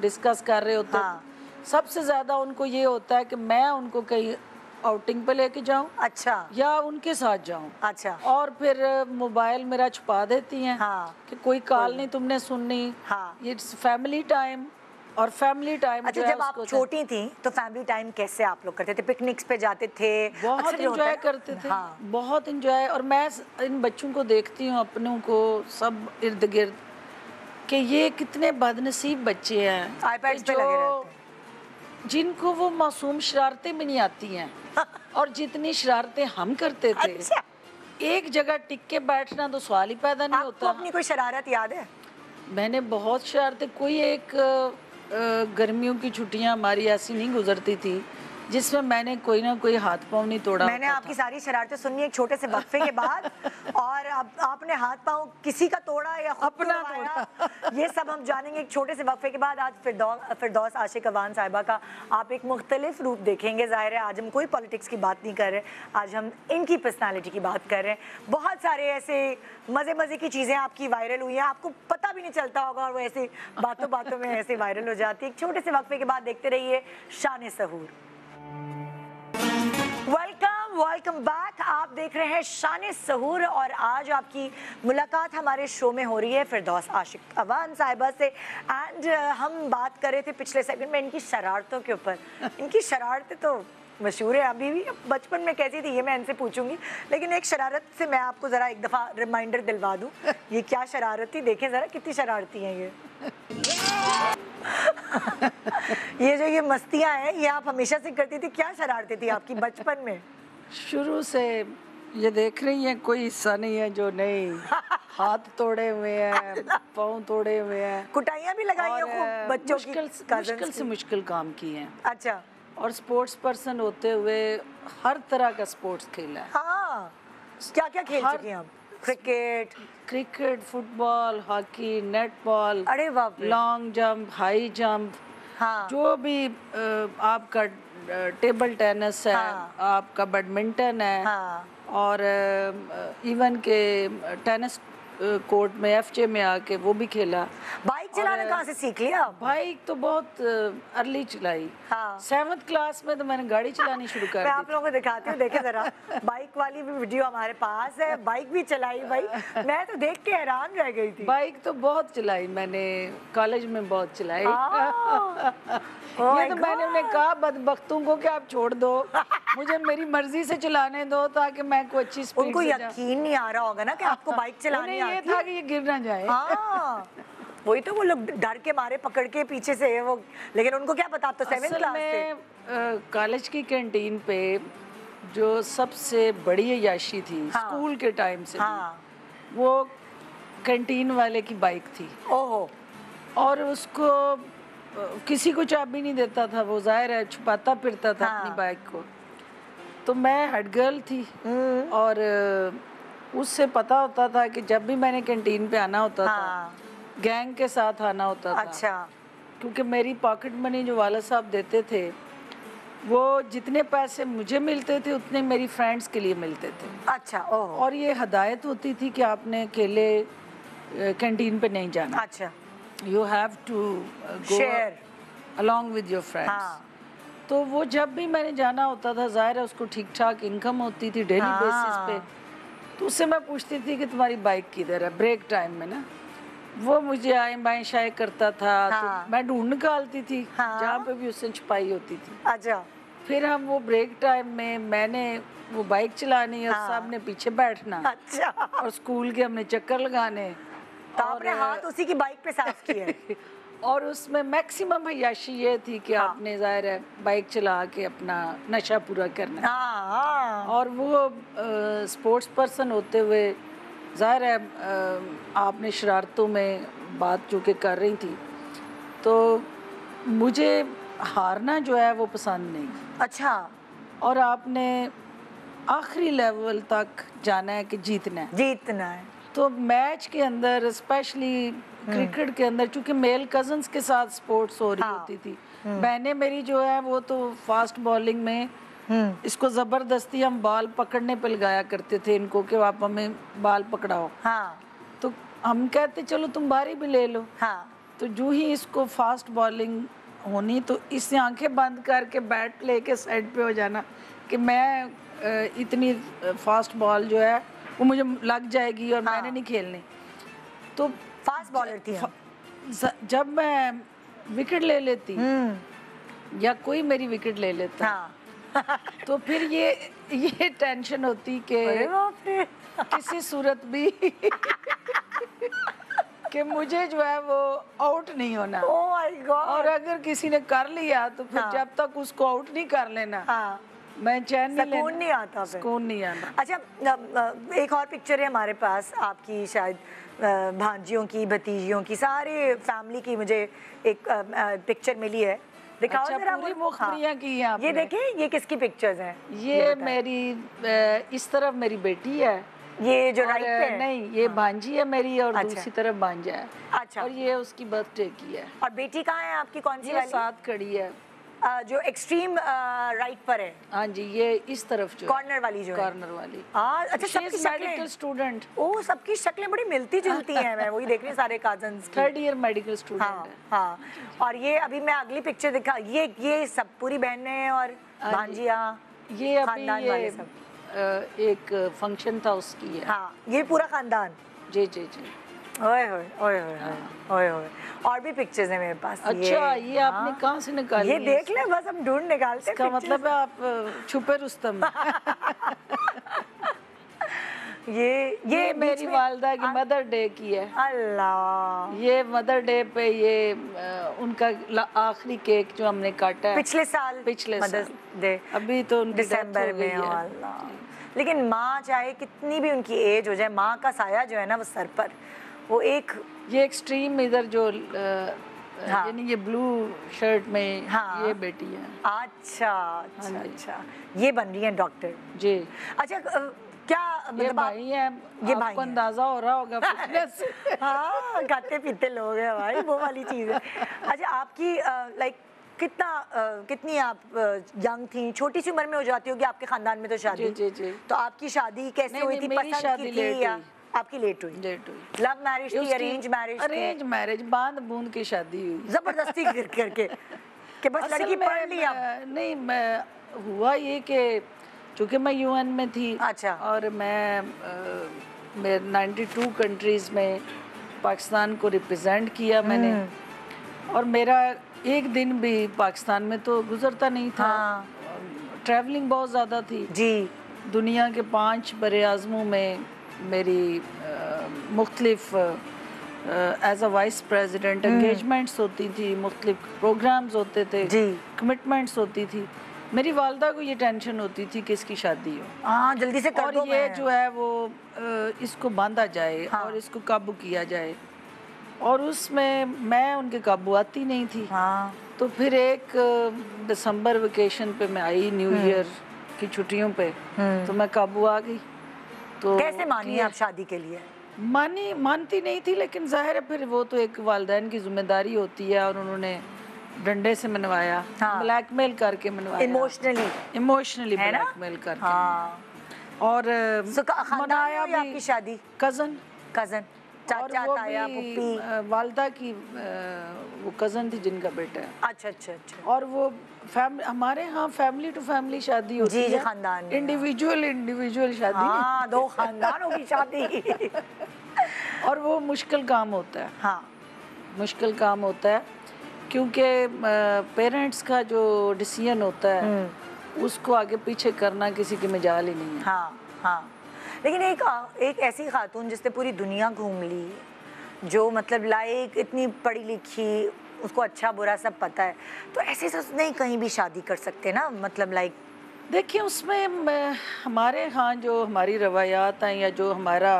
डिस्कस कर रहे होते हैं। सबसे ज्यादा उनको ये होता है कि मैं उनको कहीं आउटिंग पे लेके जाऊं, अच्छा, या उनके साथ जाऊं, अच्छा, और फिर मोबाइल मेरा छुपा देती हैं कि कोई कॉल नहीं तुमने सुननी। It's family time. और फैमिली टाइम। अच्छा, जब आप छोटी थी तो फैमिली टाइम कैसे आप लोग करते थे? पिकनिक्स पे जाते थे? बहुत एंजॉय करते थे। बहुत एंजॉय। और मैं इन बच्चों को देखती हूँ अपनों को सब इर्द गिर्द कि ये कितने बदनसीब बच्चे हैं, आईपैड्स पे लगे रहते हैं, जिनको वो मासूम शरारतें भी नहीं आती हैं। और जितनी शरारतें हम करते थे, अच्छा, एक जगह टिक के बैठना तो सवाल ही पैदा नहीं होता। आपको अपनी कोई शरारत याद है? मैंने बहुत शरारतें, कोई एक गर्मियों की छुट्टियां हमारी ऐसी नहीं गुजरती थी जिसमें मैंने कोई ना कोई हाथ पाँव नहीं तोड़ा। मैंने आपकी सारी शरारतें सुनी एक छोटे से वक्फे के बाद, और अब आपने हाथ पाँव किसी का तोड़ा या अपना तोड़ा, ये सब हम जानेंगे एक छोटे से वक्फे के बाद। आज फिरदौस आशिक अवान साहिबा का आप एक मुख्तलिफ रूप देखेंगे। जाहिर है आज हम कोई पॉलिटिक्स की बात नहीं कर रहे, आज हम इनकी पर्सनालिटी की बात कर रहे हैं। बहुत सारे ऐसे मज़े की चीज़ें आपकी वायरल हुई हैं, आपको पता भी नहीं चलता होगा, और वो ऐसे बातों में ऐसे वायरल हो जाती है। एक छोटे से वक्फे के बाद देखते रहिए शान सहूर। Welcome back. आप देख रहे हैं शान सहूर, और आज आपकी मुलाकात हमारे शो में हो रही है फिरदौस आशिक अवान साहिबा से। एंड हम बात कर रहे थे पिछले सेकंड में इनकी शरारतों के ऊपर। इनकी शरारतें तो मशहूर है, अभी भी बचपन में कैसी थी ये मैं इनसे पूछूंगी, लेकिन एक शरारत से मैं आपको ज़रा एक दफ़ा रिमाइंडर दिलवा दूँ। ये क्या शरारत थी, देखें ज़रा कितनी शरारती हैं ये। ये जो ये मस्तियाँ हैं ये आप हमेशा से करती थी? क्या शरारती थी आपकी बचपन में? शुरू से ये देख रही हैं, कोई हिस्सा नहीं है जो नहीं हाथ तोड़े हुए हैं, पाँव तोड़े हुए हैं, कुटाइयाँ भी लगाई हैं खूब बच्चों की, मुश्किल से मुश्किल काम किए हैं। अच्छा। और स्पोर्ट्स पर्सन होते हुए हर तरह का स्पोर्ट्स खेला है। हाँ, क्या क्या खेल चुके हैं आप? क्रिकेट, फुटबॉल, हॉकी, नेटबॉल, अरे बाप रे, लॉन्ग जंप, हाई जंप, हाँ, जो भी आपका टेबल टेनिस है, हाँ, आपका बैडमिंटन है, हाँ, और इवन के टेनिस कोर्ट में एफजे में आके वो भी खेला। बाइक चलाना कहाँ से सीख लिया आप? बाइक तो बहुत अर्ली चलाई। हाँ। 7th क्लास में तो मैंने गाड़ी चलानी शुरू कर दी। मैं आप लोगों को दिखाती हूँ, देखे जरा, बाइक वाली भी वीडियो हमारे पास है, बाइक भी चलाई भाई, मैं तो देख के हैरान रह गई थी। बाइक तो बहुत चलाई मैंने, कॉलेज में बहुत चलाई। ये तो मैंने उन्हें कहा बदबख्तों को कि आप छोड़ दो, मुझे मेरी मर्जी से चलाने दो ताकि मैं कोई अच्छी स्पीड से उनको यकीन नहीं आ रहा होगा ना कि आपको बाइक चलानी आती है। ये था कि ये गिर ना जाए। हाँ, वही तो वो लोग डर के मारे पकड़ के पीछे से वो, लेकिन उनको क्या पता, तो 7th क्लास में कॉलेज की कैंटीन पे जो सबसे बड़ी अय्याशी थी, हाँ, स्कूल के टाइम से, हाँ, वो कैंटीन वाले की बाइक थी। ओहो। और उसको किसी को चाबी नहीं देता था, वो जाहिर है छुपाता फिरता था अपनी बाइक को। तो मैं हेड गर्ल थी और उससे पता होता था कि जब भी मैंने कैंटीन पे आना होता था, गैंग के साथ आना होता था। अच्छा। क्योंकि मेरी पॉकेट मनी जो वाला साहब देते थे, वो जितने पैसे मुझे मिलते थे उतने मेरी फ्रेंड्स के लिए मिलते थे। अच्छा। ओह। और ये हदायत होती थी कि आपने अकेले कैंटीन पे नहीं जाना। अच्छा। You have to go along with your friends। हाँ। तो वो जब भी मैंने जाना होता था, जाहिर है उसको ठीक ठाक इनकम होती थी डेली बेसिस पे, तो उससे मैं पूछती थी कि तुम्हारी बाइक किधर है, ब्रेक टाइम में ना। वो मुझे आए बाएं शाए करता था। तो मैं ढूंढ निकालती थी जहाँ पे भी उससे छुपाई होती थी। अच्छा। फिर हम वो ब्रेक टाइम में मैंने वो बाइक चलानी और साहब ने पीछे बैठना। अच्छा। और स्कूल के हमने चक्कर लगाने। तो आपने हाथ उसी की बाइक पे साफ किए। और उसमें मैक्सिमम अय्याशी ये थी कि आपने जाहिर है बाइक चला के अपना नशा पूरा करना। और वो स्पोर्ट्स पर्सन होते हुए जाहिर है आपने शरारतों में बात जो कि कर रही थी, तो मुझे हारना जो है वो पसंद नहीं। अच्छा। और आपने आखिरी लेवल तक जाना है कि जीतना है। तो मैच के अंदर स्पेशली क्रिकेट के अंदर, चूंकि मेल कजन्स के साथ स्पोर्ट्स हो रही होती थी, बहनें मेरी जो है वो तो फास्ट बॉलिंग में इसको जबरदस्ती हम बॉल पकड़ने पे लगाया करते थे इनको कि आप हमें बॉल पकड़ाओ। तो हम कहते चलो तुम बारी भी ले लो। तो जो ही इसको फास्ट बॉलिंग होनी तो इससे आंखें बंद करके बैट लेके साइड पे हो जाना कि मैं इतनी फास्ट बॉल जो है वो मुझे लग जाएगी और मैंने नहीं खेलनी। तो फास्ट बॉलर थी। जब मैं विकेट ले लेती या कोई मेरी विकेट ले लेता, तो फिर ये टेंशन होती कि किसी सूरत भी कि मुझे जो है वो आउट नहीं होना। Oh my God. और अगर किसी ने कर लिया तो फिर जब तक उसको आउट नहीं कर लेना, मैं चैन नहीं लेना, सुकून नहीं आता, सुकून नहीं आना। अच्छा, एक और पिक्चर है हमारे पास आपकी, शायद भांजियों की, भतीजियों की, सारे फैमिली की मुझे एक पिक्चर मिली है। दिखाओ जरा। पूरी मुखबिरियां की हैं आपने। ये देखिए, ये किसकी पिक्चर्स हैं? ये मेरी इस तरफ मेरी बेटी है, ये जो राइट पे है? नहीं, ये भांजी है मेरी और दूसरी तरफ भांजा है। अच्छा। और ये उसकी बर्थडे की है। और बेटी कहाँ है आपकी, कौन सी वाली? साथ खड़ी है, जो एक्सट्रीम राइट पर है। हाँ जी, ये इस तरफ जो कॉर्नर वाली जो है। कॉर्नर वाली। अच्छा, सबकी मेडिकल स्टूडेंट। ओह, सबकी शक्लें बड़ी मिलती जुलती हैं। मैं वही देख रही हूँ, सारे कजन्स की। 3rd ईयर मेडिकल स्टूडेंट है। हाँ। और ये अभी मैं अगली पिक्चर दिखा, ये सब पूरी बहनें और भांजिया, ये अभी ये एक फंक्शन था उसकी है। हाँ, ये पूरा खानदान। जी जी जी। ओए होए ओए होए ओए होए। और भी पिक्चर्स हैं मेरे पास। अच्छा, ये आपने कहाँ से निकाली? ये देख ले, बस हम ढूंढ निकालते हैं। इसका मतलब है आप छुपे रुस्तम। ये मेरी वालदा की मदर डे की है। अल्लाह। ये मदर डे पे ये उनका आखिरी केक जो हमने काटा है पिछले साल मदर डे, अभी तो दिसंबर में। अल्लाह, लेकिन माँ चाहे कितनी भी उनकी एज हो जाए, माँ का साया जो है ना वो सर पर, वो एक ये एक्सट्रीम इधर जो हाँ। यानी ये ब्लू शर्ट में हाँ। ये बेटी है। अच्छा अच्छा हाँ जी। अच्छा, ये बन रही है डॉक्टर। जी। अच्छा क्या ये मतलब भाई है, ये भाई आपको हैं। अंदाजा हो रहा होगा फिटनेस से। हाँ, खाते पीते लोग हैं भाई, वो वाली चीज़ है। अच्छा आपकी लाइक कितनी आप यंग थी, छोटी सी उम्र में हो जाती होगी आपके खानदान में तो शादी। जी, जी, जी। तो आपकी शादी कैसे नहीं, हुई नहीं, थी? मेरी पसंद शादी की थी लेट या हुई। आपकी लेट हुई? लेट हुई। लव मैरिज थी, अरेंज मैरिज थी? अरेंज मैरिज, बांध बूंद की शादी हुई जबरदस्ती करके कि बस असल लड़की में पढ़ ली अब। नहीं, मैं हुआ ये कि चूँकि मैं यूएन में थी। अच्छा। और मैं 92 कंट्रीज़ में पाकिस्तान को रिप्रेजेंट किया मैंने। और मेरा एक दिन भी पाकिस्तान में तो गुजरता नहीं था। हाँ। ट्रैवलिंग बहुत ज़्यादा थी जी। दुनिया के 5 बड़े आज़मों में। मेरी मुख्तलिफ as a vice president engagements होती थी, मुख्तलिफ प्रोग्राम्स होते थे, जी। कमिटमेंट्स होती थी। मेरी वालदा को ये टेंशन होती थी कि इसकी शादी हो हाँ, जल्दी से कर और दो। ये मैं जो है वो इसको बांधा जाए हाँ। और इसको काबू किया जाए। और उसमें मैं उनके काबू आती नहीं थी। हाँ। तो फिर एक दिसंबर वेकेशन पे मैं आई, न्यू ईयर की छुट्टियों पे, तो मैं काबू आ गई। तो कैसे मानी आप शादी के लिए? मानती नहीं थी, लेकिन जाहिर है फिर वो तो एक वालिदैन की जिम्मेदारी होती है। और उन्होंने डंडे से मनवाया, हाँ। ब्लैकमेल करके मनवाया, इमोशनली है ना? ब्लैकमेल करके। हाँ। और खानदान में हुई आपकी शादी? कज़न, कजन, चाचा, ताया, पुप्पी? वालदा की वो कज़न थी जिनका बेटा है। अच्छा अच्छा अच्छा। और वो हमारे यहाँ फैमिली टू फैमिली शादी होती जी, जी, है, खानदान में। इंडिविजुअल शादी नहीं। हाँ, 2 खानदानों की शादी। और वो मुश्किल काम होता है। हाँ। मुश्किल काम होता है क्योंकि पेरेंट्स का जो डिसीजन होता है उसको आगे पीछे करना किसी की मजाल ही नहीं है। हाँ हाँ। लेकिन एक ऐसी खातून जिसने पूरी दुनिया घूम ली, जो मतलब लाइक इतनी पढ़ी लिखी, उसको अच्छा बुरा सब पता है, तो ऐसे से नहीं कहीं भी शादी कर सकते ना, मतलब लाइक। देखिए उसमें हमारे यहाँ जो हमारी रवायात हैं या जो हमारा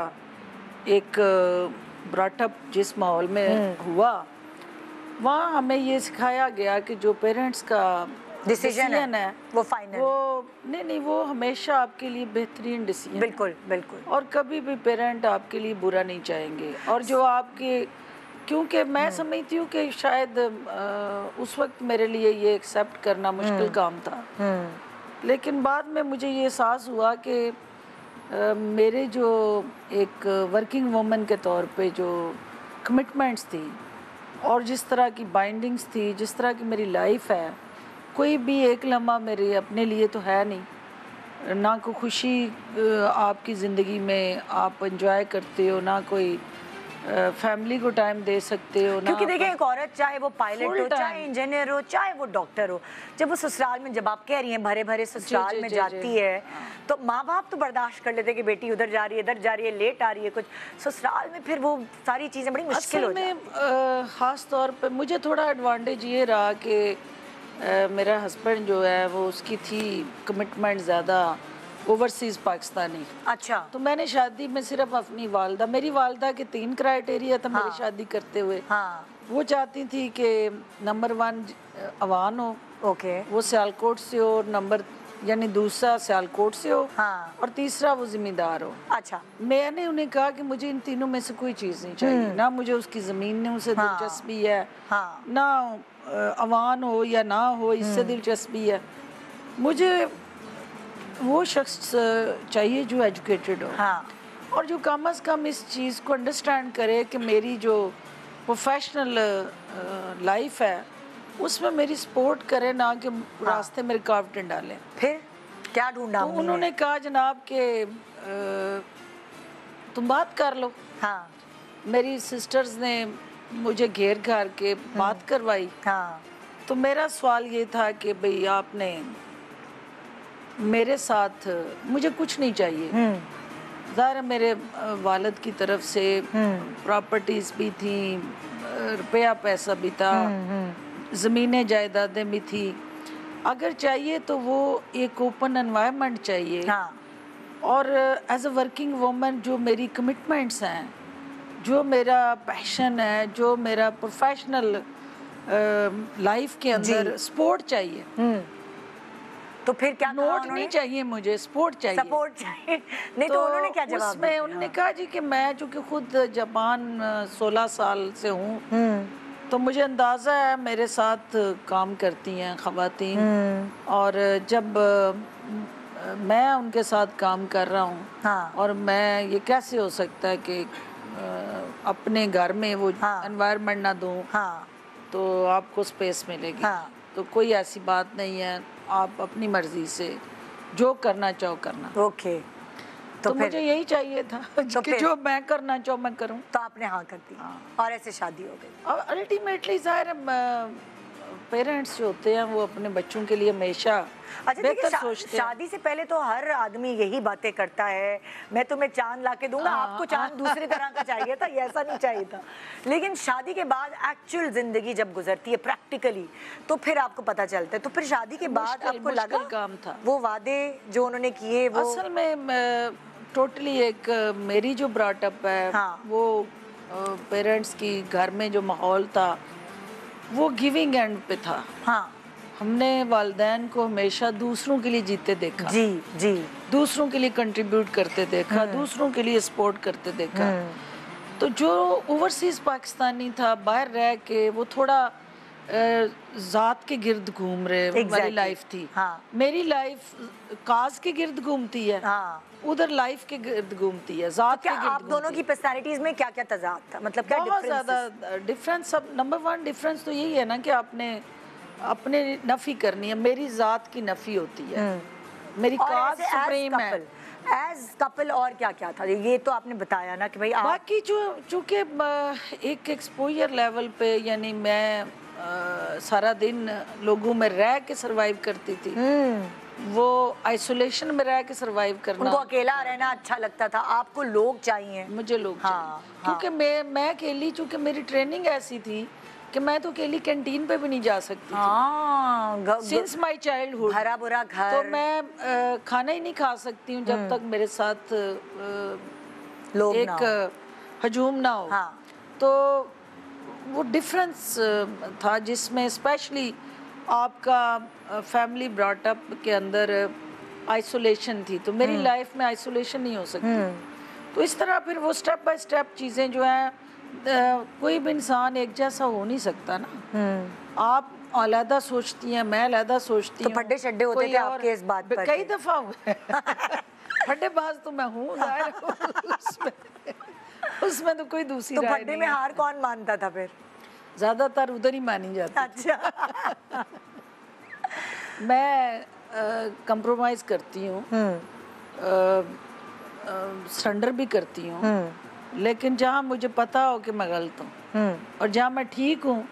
एक ब्रॉटअप जिस माहौल में हुआ, वहाँ हमें ये सिखाया गया कि जो पेरेंट्स का डिसीजन है वो फाइनल, वो नहीं, वो हमेशा आपके लिए बेहतरीन डिसीजन। बिल्कुल बिल्कुल। और कभी भी पेरेंट आपके लिए बुरा नहीं चाहेंगे। और जो आपके, क्योंकि मैं समझती हूँ कि शायद उस वक्त मेरे लिए ये एक्सेप्ट करना मुश्किल काम था, लेकिन बाद में मुझे ये एहसास हुआ कि मेरे जो एक वर्किंग वुमन के तौर पे जो कमिटमेंट्स थी और जिस तरह की बाइंडिंग्स थी, जिस तरह की मेरी लाइफ है, कोई भी एक लम्हा मेरे अपने लिए तो है नहीं। ना कोई खुशी आपकी ज़िंदगी में आप एंजॉय करते हो, ना कोई फैमिली को टाइम दे सकते हो। क्योंकि देखिए एक औरत चाहे वो पायलट हो, चाहे इंजीनियर हो, चाहे वो डॉक्टर हो, जब वो ससुराल में, जब आप कह रही हैं भरे भरे ससुराल में जाती है, तो माँ बाप तो बर्दाश्त कर लेते कि बेटी उधर जा रही है, इधर जा रही है, लेट आ रही है कुछ, ससुराल में फिर वो सारी चीज़ें बड़ी मुश्किल हो जाती हैं। ख़ास तौर पे मुझे थोड़ा एडवांटेज ये रहा कि मेरा हस्बैंड जो है वो उसकी थी कमिटमेंट ज़्यादा ओवरसीज़ पाकिस्तानी। अच्छा। तो मैंने शादी में सिर्फ अपनी वालदा, मेरी वालदा के 3 क्राइटेरिया था मेरी शादी करते हुए। हाँ। वो चाहती थी कि नंबर 1 अवान हो, ओके, वो सियालकोट से हो, नंबर यानी दूसरा सियालकोट से हो, हाँ, और तीसरा वो जिम्मेदार हो। अच्छा। मैंने उन्हें कहा कि मुझे इन तीनों में से कोई चीज़ नहीं चाहिए, ना मुझे उसकी ज़मीन ने उसे दिलचस्पी है, हाँ, ना अवान हो या ना हो इससे दिलचस्पी है। मुझे वो शख्स चाहिए जो एजुकेटेड हो, हाँ, और जो कम अज़ कम इस चीज़ को अंडरस्टैंड करे कि मेरी जो प्रोफेशनल लाइफ है उसमें मेरी सपोर्ट करे, ना कि रास्ते में रुकावटें डालें। फिर क्या ढूंढा? तो उन्होंने कहा जनाब कि तुम बात कर लो। हाँ, मेरी सिस्टर्स ने मुझे घेर घार के बात करवाई। हाँ, तो मेरा सवाल ये था कि भाई आपने मेरे साथ, मुझे कुछ नहीं चाहिए, ज़ाहिर है मेरे वालिद की तरफ से प्रॉपर्टीज़ भी थी, रुपया पैसा भी था, ज़मीनें जायदादें भी थी। अगर चाहिए तो वो एक ओपन एनवायरनमेंट चाहिए, हाँ, और एज अ वर्किंग वुमन जो मेरी कमिटमेंट्स हैं, जो मेरा पैशन है, जो मेरा प्रोफेशनल लाइफ के अंदर स्पोर्ट चाहिए। तो फिर क्या नोट नहीं चाहिए मुझे, सपोर्ट चाहिए, सपोर्ट चाहिए। नहीं तो उन्होंने क्या जवाब उसमें दिया? उन्होंने कहा जी कि मैं चूँकि खुद जापान 16 साल से हूँ, तो मुझे अंदाज़ा है मेरे साथ काम करती हैं ख़वातीन, और जब मैं उनके साथ काम कर रहा हूँ, हाँ। और मैं ये कैसे हो सकता है कि अपने घर में वो एनवायरनमेंट ना दूँ, हाँ। तो आपको स्पेस मिलेगी, हाँ। तो कोई ऐसी बात नहीं है, आप अपनी मर्जी से जो करना चाहो करना। ओके। तो मुझे यही चाहिए था कि जो मैं करना चाहूँ मैं करूँ। तो आपने हाँ कर दी, हाँ। और ऐसे शादी हो गई। और अल्टीमेटली ज़ाहिर पेरेंट्स जो होते हैं वो अपने बच्चों के लिए हमेशा बेहतर सोचते हैं। शादी से पहले तो हर आदमी यही बातें करता है, मैं तुम्हें चांद ला के दूंगा, आपको चांद दूसरी तरह का चाहिए था, ऐसा नहीं चाहिए था। लेकिन शादी के बाद एक्चुअल जिंदगी जब गुजरती है प्रैक्टिकली, तो फिर आपको पता चलता है। तो फिर शादी के बाद आपको लगा काम था वो वादे जो उन्होंने किए वो असल में टोटली एक मेरी जो ब्रॉटअप है, हाँ। वो पेरेंट्स की घर में जो माहौल था वो गिविंग एंड पे था, हाँ। हमने वालिदैन को हमेशा दूसरों के लिए जीते देखा, जी, दूसरों के लिए कंट्रीब्यूट करते देखा, दूसरों के लिए सपोर्ट करते देखा। तो जो ओवरसीज पाकिस्तानी था, बाहर रह के वो थोड़ा जात के गिर्द घूम रहे वाली लाइफ थी, हाँ। मेरी लाइफ काज के गिर्द घूमती है, हाँ। उधर लाइफ के गिर्द घूमती है, जात के गिर्द। आप दोनों की पर्सनैलिटीज में क्या क्या तजाद था, मतलब क्या बहुत ज़्यादा डिफरेंस? सब नंबर 1 डिफरेंस तो यही है ना कि आपने अपने नफ़ी करनी है। मेरी जात की नफ़ी होती है, मेरी काज सुप्रीम है एज कपल। और क्या क्या था ये तो आपने बताया ना कि भाई बाकी जो चूँकि एक एक्सपोजर लेवल पे, यानी मैं सारा दिन लोगों में रह के सरवाइव करती थी, वो आइसोलेशन में रह के सरवाइव करना, उनको अकेला रहना अच्छा लगता था, आपको लोग चाहिए। मुझे लोग चाहिए, क्योंकि मैं अकेली, चूँकि मेरी ट्रेनिंग ऐसी थी कि मैं तो अकेली कैंटीन पे भी नहीं जा सकती थी। सिंस माय चाइल्डहुड भरा बुरा घर, तो मैं खाना ही नहीं खा सकती हूँ जब तक मेरे साथ लोग एक हजूम ना हो। तो वो डिफरेंस था जिसमें स्पेशली आपका फैमिली ब्रॉटअप के अंदर आइसोलेशन थी, तो मेरी लाइफ में आइसोलेशन नहीं हो सकती। तो इस तरह फिर वो स्टेप बाय स्टेप चीज़ें जो हैं, कोई भी इंसान एक जैसा हो नहीं सकता ना। आप अलहदा सोचती हैं, मैं अलहदा सोचती हूँ, तो फड्डे शड्डे होते थे आपके इस बात पर? कई दफ़ा हुए फड्डेबाज तो मैं हूँ उसमें तो कोई दूसरी तो फड्डे में हार कौन मानता था फिर? ज़्यादातर उधर ही मानी जाती। अच्छा। मैं कंप्रोमाइज़ करती हूँ, सरेंडर भी करती हूँ, लेकिन जहाँ मुझे पता हो कि मैं गलत हूँ और जहाँ मैं ठीक हूँ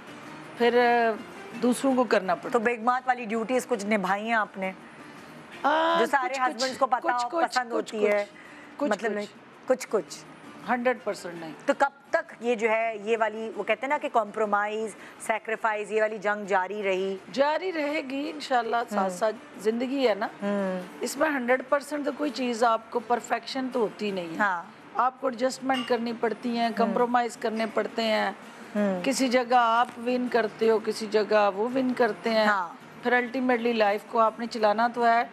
फिर दूसरों को करना पड़ता। तो बेगमात वाली ड्यूटीज कुछ निभाई हैं आपने, जो सारे हस्बैंड्स को पसंद होती है? मतलब कुछ 100% नहीं। तो कब तक ये जो है ये वाली, वो कहते हैं ना कि कॉम्प्रोमाइज सैक्रिफाइस, ये वाली जंग जारी रहेगी इंशाल्लाह। साथ साथ जिंदगी है ना, इसमें 100% तो कोई चीज़ आपको परफेक्शन तो होती नहीं है, हाँ। आपको एडजस्टमेंट करनी पड़ती हैं, कंप्रोमाइज़ करने पड़ते हैं। किसी जगह आप विन करते हो, किसी जगह वो विन करते हैं, हाँ। फिर अल्टीमेटली लाइफ को आपने चलाना तो है,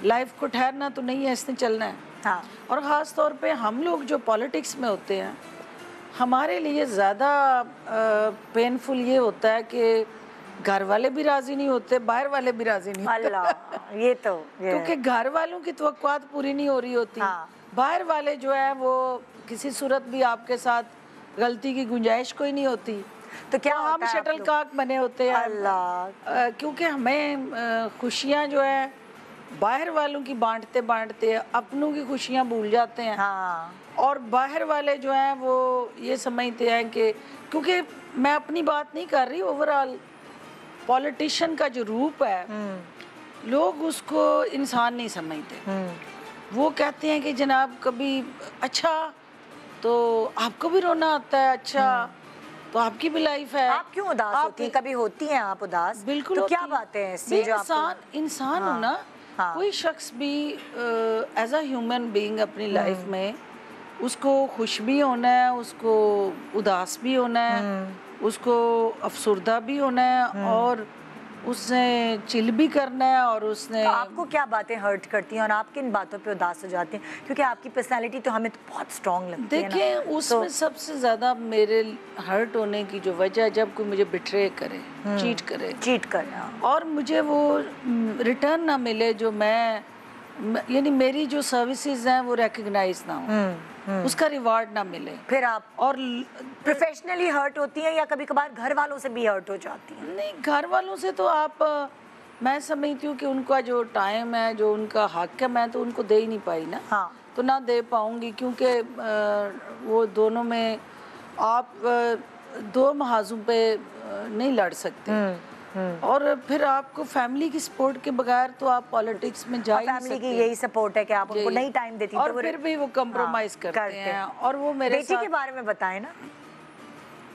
लाइफ को ठहरना तो नहीं है, इसने चलना है, हाँ। और ख़ास तौर पे हम लोग जो पॉलिटिक्स में होते हैं, हमारे लिए ज़्यादा पेनफुल ये होता है कि घर वाले भी राज़ी नहीं होते, बाहर वाले भी राज़ी नहीं होते। अल्लाह, ये तो क्योंकि घर वालों की तवक्कुआत पूरी नहीं हो रही होती, हाँ। बाहर वाले जो है वो किसी सूरत भी आपके साथ गलती की गुंजाइश कोई नहीं होती, तो क्या हम शटलकॉक बने होते हैं। अल्लाह, क्योंकि हमें खुशियाँ जो है बाहर वालों की बांटते बांटते अपनों की खुशियाँ भूल जाते हैं, हाँ। और बाहर वाले जो हैं वो ये समझते हैं कि, क्योंकि मैं अपनी बात नहीं कर रही, ओवरऑल पॉलिटिशियन का जो रूप है लोग उसको इंसान नहीं समझते। वो कहते हैं कि जनाब कभी अच्छा तो आपको भी रोना आता है, अच्छा तो आपकी भी लाइफ है, आप क्यों उदास होती हैं? कभी होती हैं आप उदास? बिल्कुल। तो क्या बातें हैं? इंसान हूँ ना, हाँ। कोई शख्स भी एज अ ह्यूमन बीइंग अपनी लाइफ में उसको खुश भी होना है, उसको उदास भी होना है, उसको अफसुर्दा भी होना है, और उसने चिल भी करना है, और उसने तो आपको क्या बातें हर्ट करती हैं और आप किन बातों पे उदास हो जाती हैं? क्योंकि आपकी पर्सनालिटी तो हमें तो बहुत स्ट्रांग लगती है ना। देखें, उसमें सबसे ज़्यादा मेरे हर्ट होने की जो वजह है, जब कोई मुझे बिट्रे करे, चीट करे, हाँ। और मुझे वो रिटर्न ना मिले, जो यानी मेरी जो सर्विसेज हैं वो रिकग्नाइज ना हो, उसका रिवार्ड ना मिले। फिर आप और प्रोफेशनली हर्ट होती हैं या कभी कभार घर वालों से भी हर्ट हो जाती हैं? नहीं, घर वालों से तो मैं समझती हूँ कि उनका जो टाइम है, जो उनका हक है, मैं तो उनको दे ही नहीं पाई ना। हाँ। तो ना दे पाऊंगी, क्योंकि वो दोनों में आप दो महाजों पे नहीं लड़ सकते। और फिर आपको फैमिली की सपोर्ट के बगैर तो आप पॉलिटिक्स में जा ही नहीं सकते। फैमिली की यही सपोर्ट है कि आप उनको नहीं टाइम देती, और तो फिर भी वो कम्प्रोमाइज करते हैं। और वो मेरे बेटी के बारे में बताएं ना।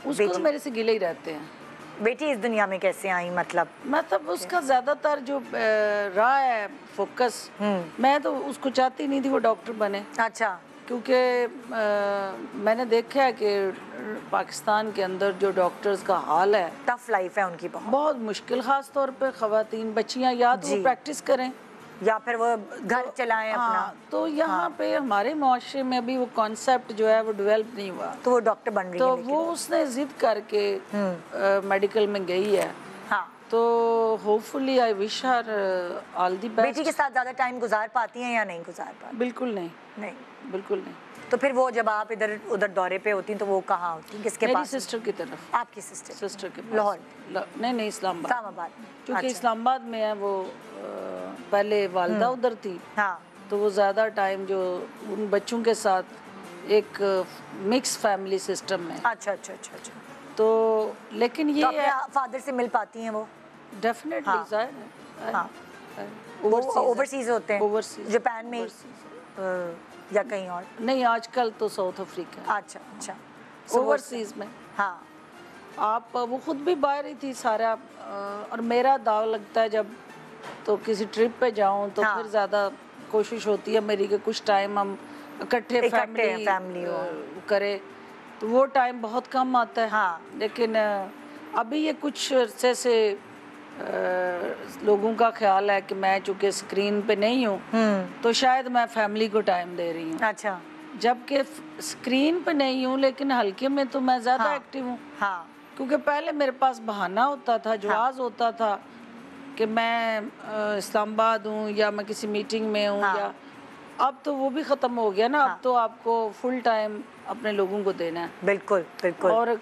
उसको तो मेरे से गिले ही रहते हैं। बेटी इस दुनिया में कैसे आई? मतलब उसका ज्यादातर जो रहा है फोकस, मैं तो उसको चाहती नहीं थी वो डॉक्टर बने। अच्छा। क्योंकि मैंने देखा है कि पाकिस्तान के अंदर जो डॉक्टर्स का हाल है, टफ लाइफ है उनकी, बहुत मुश्किल, खास तौर पे ख़वातीन बच्चियां, या तो वो प्रैक्टिस करें या फिर वो घर चलाएं अपना। तो यहाँ पे हमारे मुआशरे में अभी वो कॉन्सेप्ट जो है वो डेवलप नहीं हुआ, तो वो डॉक्टर बन रही तो है। वो उसने जिद करके मेडिकल में गई है। हाँ। तो hopefully I wish her all the best. बेटी के साथ ज़्यादा टाइम गुजार पाती हैं या नहीं गुजार पाती? बिल्कुल नहीं, बिल्कुल नहीं। तो फिर वो जब आप इधर उधर दौरे पे होती तो वो कहाँ होती, किसके पास? मेरी सिस्टर की तरफ। आपकी सिस्टर के पास। लाहौर? नहीं, इस्लामाबाद। क्योंकि अच्छा। इस्लामाबाद में है वो, पहले वालिदा उधर थी। हाँ। तो वो ज़्यादा टाइम जो उन बच्चों के साथ एक मिक्स फैमिली सिस्टम में। अच्छा। तो लेकिन ये फादर से मिल पाती हैं वो? डेफिनेटली। ओवरसीज होते हैं? ओवरसीज, जापान में या कहीं और? नहीं, आजकल तो साउथ अफ्रीका। अच्छा। ओवरसीज में। हाँ। आप वो खुद भी बाहर ही थी सारा, और मेरा दाव लगता है जब तो किसी ट्रिप पे जाऊं तो फिर ज़्यादा कोशिश होती है मेरी कि कुछ टाइम हम इकट्ठे फैमिली करें, तो वो टाइम बहुत कम आता है। हाँ। लेकिन अभी ये कुछ अरसे से लोगों का ख्याल है कि मैं चूँकि स्क्रीन पे नहीं हूँ तो शायद मैं फैमिली को टाइम दे रही हूँ। अच्छा। जबकि स्क्रीन पे नहीं हूँ लेकिन हल्के में तो मैं ज़्यादा एक्टिव हूँ। हाँ। क्योंकि पहले मेरे पास बहाना होता था, जवाज़ होता था कि मैं इस्लामाबाद हूँ या मैं किसी मीटिंग में हूँ, या अब तो वो भी ख़त्म हो गया ना। अब तो आपको फुल टाइम अपने लोगों को देना है। बिल्कुल। और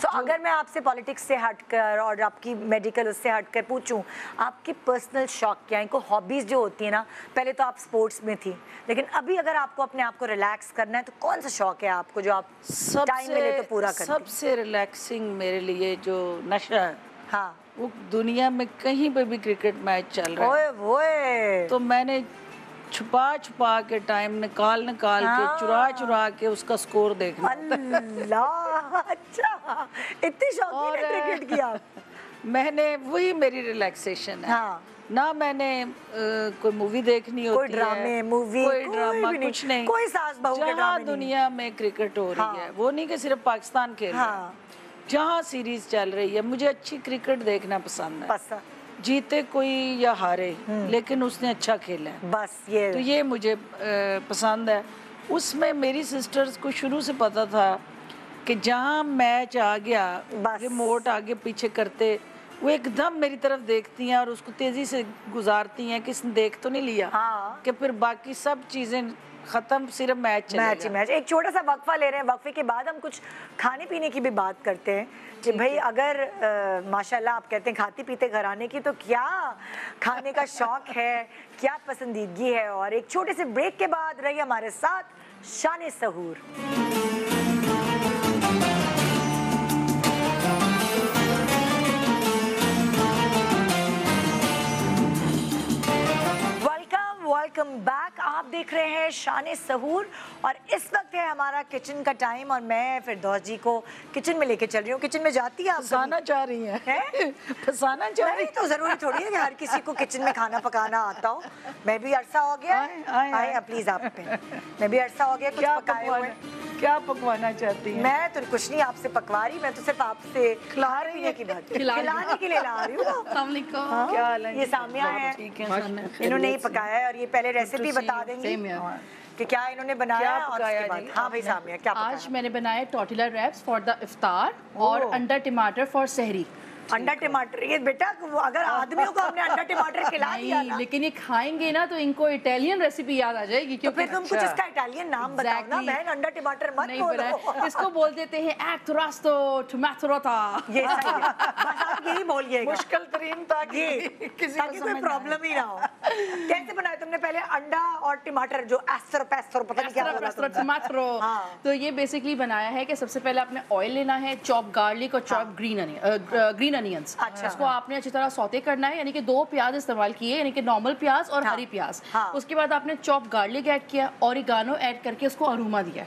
अगर मैं आपसे पॉलिटिक्स से हटकर और आपकी मेडिकल उससे हटकर पूछूं, आपके पर्सनल शौक क्या है? इनको हॉबीज़ जो होती है ना, पहले तो आप स्पोर्ट्स में थी, लेकिन अभी अगर आपको अपने आप को रिलैक्स करना है तो कौन सा शौक है आपको जो आप टाइम मिले तो पूरा करें? सबसे रिलैक्सिंग मेरे लिए जो नशा है, हाँ, वो दुनिया में कहीं पे भी क्रिकेट मैच चल रहा है ओए तो मैंने छुपा के टाइम निकाल के चुरा के उसका स्कोर देखना। अल्लाह, अच्छा, इतनी शौकीन है क्रिकेट की आप? मैंने वही मेरी रिलैक्सेशन है। हाँ। ना मैंने कोई मूवी देखनी होती कोई ड्रामे मूवी, कोई ड्रामा कुछ नहीं, कोई सास बहू के ड्रामे नहीं। दुनिया में क्रिकेट हो रही है, वो नहीं कि सिर्फ पाकिस्तान खेल रहा है, जहाँ सीरीज चल रही है, मुझे अच्छी क्रिकेट देखना पसंद है। जीते कोई या हारे, लेकिन उसने अच्छा खेला है, बस ये तो ये मुझे पसंद है। उसमें मेरी सिस्टर्स को शुरू से पता था कि जहाँ मैच आ गया, रिमोट आगे पीछे करते, वो एकदम मेरी तरफ देखती हैं और उसको तेज़ी से गुजारती हैं कि इसने देख तो नहीं लिया, कि फिर बाकी सब चीज़ें ख़त्म, सिर्फ मैच। एक छोटा सा वक्फा ले रहे हैं, वक्फे के बाद हम कुछ खाने पीने की भी बात करते हैं कि भाई अगर माशाल्लाह आप कहते हैं खाती पीते घराने की, तो क्या खाने का शौक है, क्या पसंदीदगी है? और एक छोटे से ब्रेक के बाद रहिए हमारे साथ शान सहूर। Welcome back. आप देख रहे हैं शान सहूर और इस वक्त है हमारा किचन का टाइम और मैं फिरदौस जी को किचन में लेके चल रही हूँ। किचन में जाती है आप? फंसाना चाह रही हैं? फंसाना चाह रही तो जरूरी थोड़ी है कि हर किसी को किचन में खाना पकाना आता हो। मैं भी अरसा हो गया आए प्लीज आप पे, मैं भी अरसा हो गया कुछ पकाए हुए। क्या पकवाना चाहती हैं? मैं तो कुछ नहीं आपसे पकवा रही, मैं तो सिर्फ आपसे खिलाने की बात खिलाने के लिए ला रही हूँ। क्या हाल है? ये सामिया है, इन्होंने ही पकाया है और ये पहले रेसिपी बता देंगी कि क्या इन्होंने बनाया है और उसके बाद। हाँ भाई सामिया क्या पकाया? आज मैंने बनाया टोर्टिला रैप्स फॉर द इफ्तार और अंडा टमाटर फॉर सहरी। अंडा टमाटर, ये बेटा अगर आदमियों को हमने अंडा टमाटर खिला दिया ना, लेकिन ये खाएंगे ना तो इनको इटालियन रेसिपी याद आ जाएगी। क्योंकि फिर तुम कुछ इसका इटालियन नाम बताओ ना बहन, अंडा टमाटर मत बोलो। इसको बोल देते हैं एक्ट रास्तो टमाटरोता। ये सही है, बस आप यही बोलिए। मुश्किल तरीन ताकि ताकि कोई प्रॉब्लम ही ना हो। कैसे बनाया तुमने? पहले अंडा और टमाटर जो एस्टर पैस्टर पता नहीं क्या बोला तुमने। टमाटरो। तो ये बेसिकली बनाया है कि सबसे पहले आपने ऑयल लेना है, चॉप गार्लिक और चॉप ग्रीन अनियंस। इसको आपने अच्छी तरह सौते करना है, यानी कि 2 प्याज इस्तेमाल किए, यानी कि नॉर्मल प्याज और हरी प्याज। उसके बाद आपने चॉप गार्लिक ऐड किया, ऑरिगानो ऐड करके इसको अरोमा दिया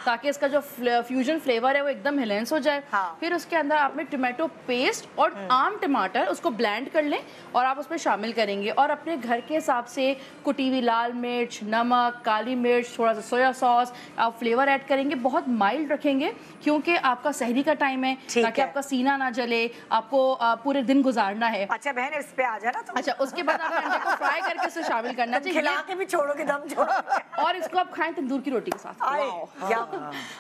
ताकि इसका जो फ्यूजन फ्लेवर है वो एकदम हिलेंस हो जाए। फिर उसके अंदर आपने टोमेटो पेस्ट और आम टमाटर उसको ब्लेंड कर लें और आप उसमें शामिल करेंगे और अपने घर के हिसाब से कुटी हुई लाल मिर्च, नमक, काली मिर्च, थोड़ा सा सोया सॉस आप फ्लेवर ऐड करेंगे। बहुत माइल्ड रखेंगे क्योंकि आपका सहरी का टाइम है, ताकि आपका सीना ना जले, आपको पूरे दिन गुजारना है। अच्छा बहन इस पे आ जाना तुम। अच्छा उसके बाद आप अंडे को फ्राई करके इसे शामिल करना चाहिए। खिला के भी छोड़ोगे, दम छोड़ोगे। और इसको आप खाएं तंदूर की रोटी के साथ।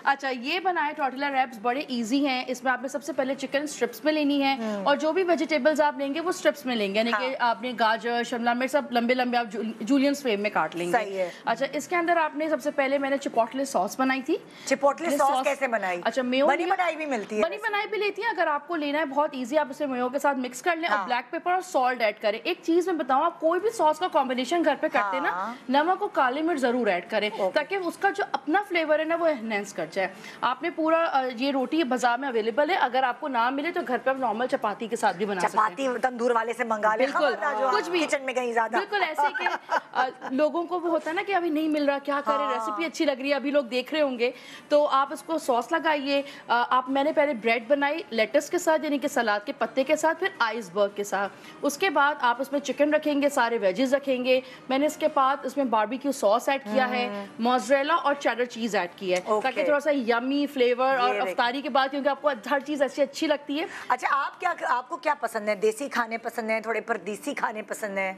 अच्छा ये बनाए टोर्टिला रैप्स बड़े इजी हैं। इसमें आपने सबसे पहले चिकन स्ट्रिप्स में लेनी है और जो भी वेजिटेबल्स आप लेंगे वो स्ट्रिप्स में लेंगे, यानी कि आपने गाजर, शिमला मिर्च सब लंबे लंबे आप जूलियन फ्लेम में काट लेंगे। सही है। अच्छा इसके अंदर आपने सबसे पहले मैंने चिपोटले सॉस बनाई थी। चिपोटले सॉस कैसे बनाई? अच्छा मेयो बनी बनाई भी मिलती है। बनी बनाई भी लेती है, अगर आपको लेना है बहुत इजी आप उसे मेयो के साथ मिक्स कर लें और ब्लैक पेपर और सॉल्ट ऐड करें। एक चीज मैं बताऊं, आप कोई भी सॉस का कॉम्बिनेशन घर पे करते हैं ना, नमक और काली मिर्च जरूर ऐड करें ताकि उसका जो अपना फ्लेवर है ना वो एनहांस कर जाए। आपने पूरा ये रोटी बाजार में अवेलेबल है, अगर आपको ना मिले तो घर पे आप नॉर्मल चपाती के साथ भी बना सकते हैं। चपाती तंदूर वाले से मंगा ले, कुछ भी किचन में कहीं ज्यादा। बिल्कुल ऐसे कि लोगों को वो होता है ना कि अभी नहीं मिल रहा, क्या करें, रेसिपी अच्छी लग रही है, अभी लोग देख रहे होंगे, तो आप उसको सॉस लगाइए। आप मैंने पहले ब्रेड बनाई लेटस के साथ, यानी कि सलाद के पत्ते के साथ, फिर आइसबर्ग के साथ। उसके बाद आप उसमें चिकन रखेंगे, सारे वेजेस रखेंगे। मैंने इसके बाद इसमें बारबेक्यू सॉस ऐड किया है, मोज़रेला और चेडर चीज ऐड की है ताकि थोड़ा सा यमी फ्लेवर और अफ्तारी के बाद, क्योंकि आपको हर चीज ऐसी अच्छी लगती है। अच्छा आपको क्या पसंद है? देसी खाने पसंद है, थोड़े परदेसी खाने पसंद है,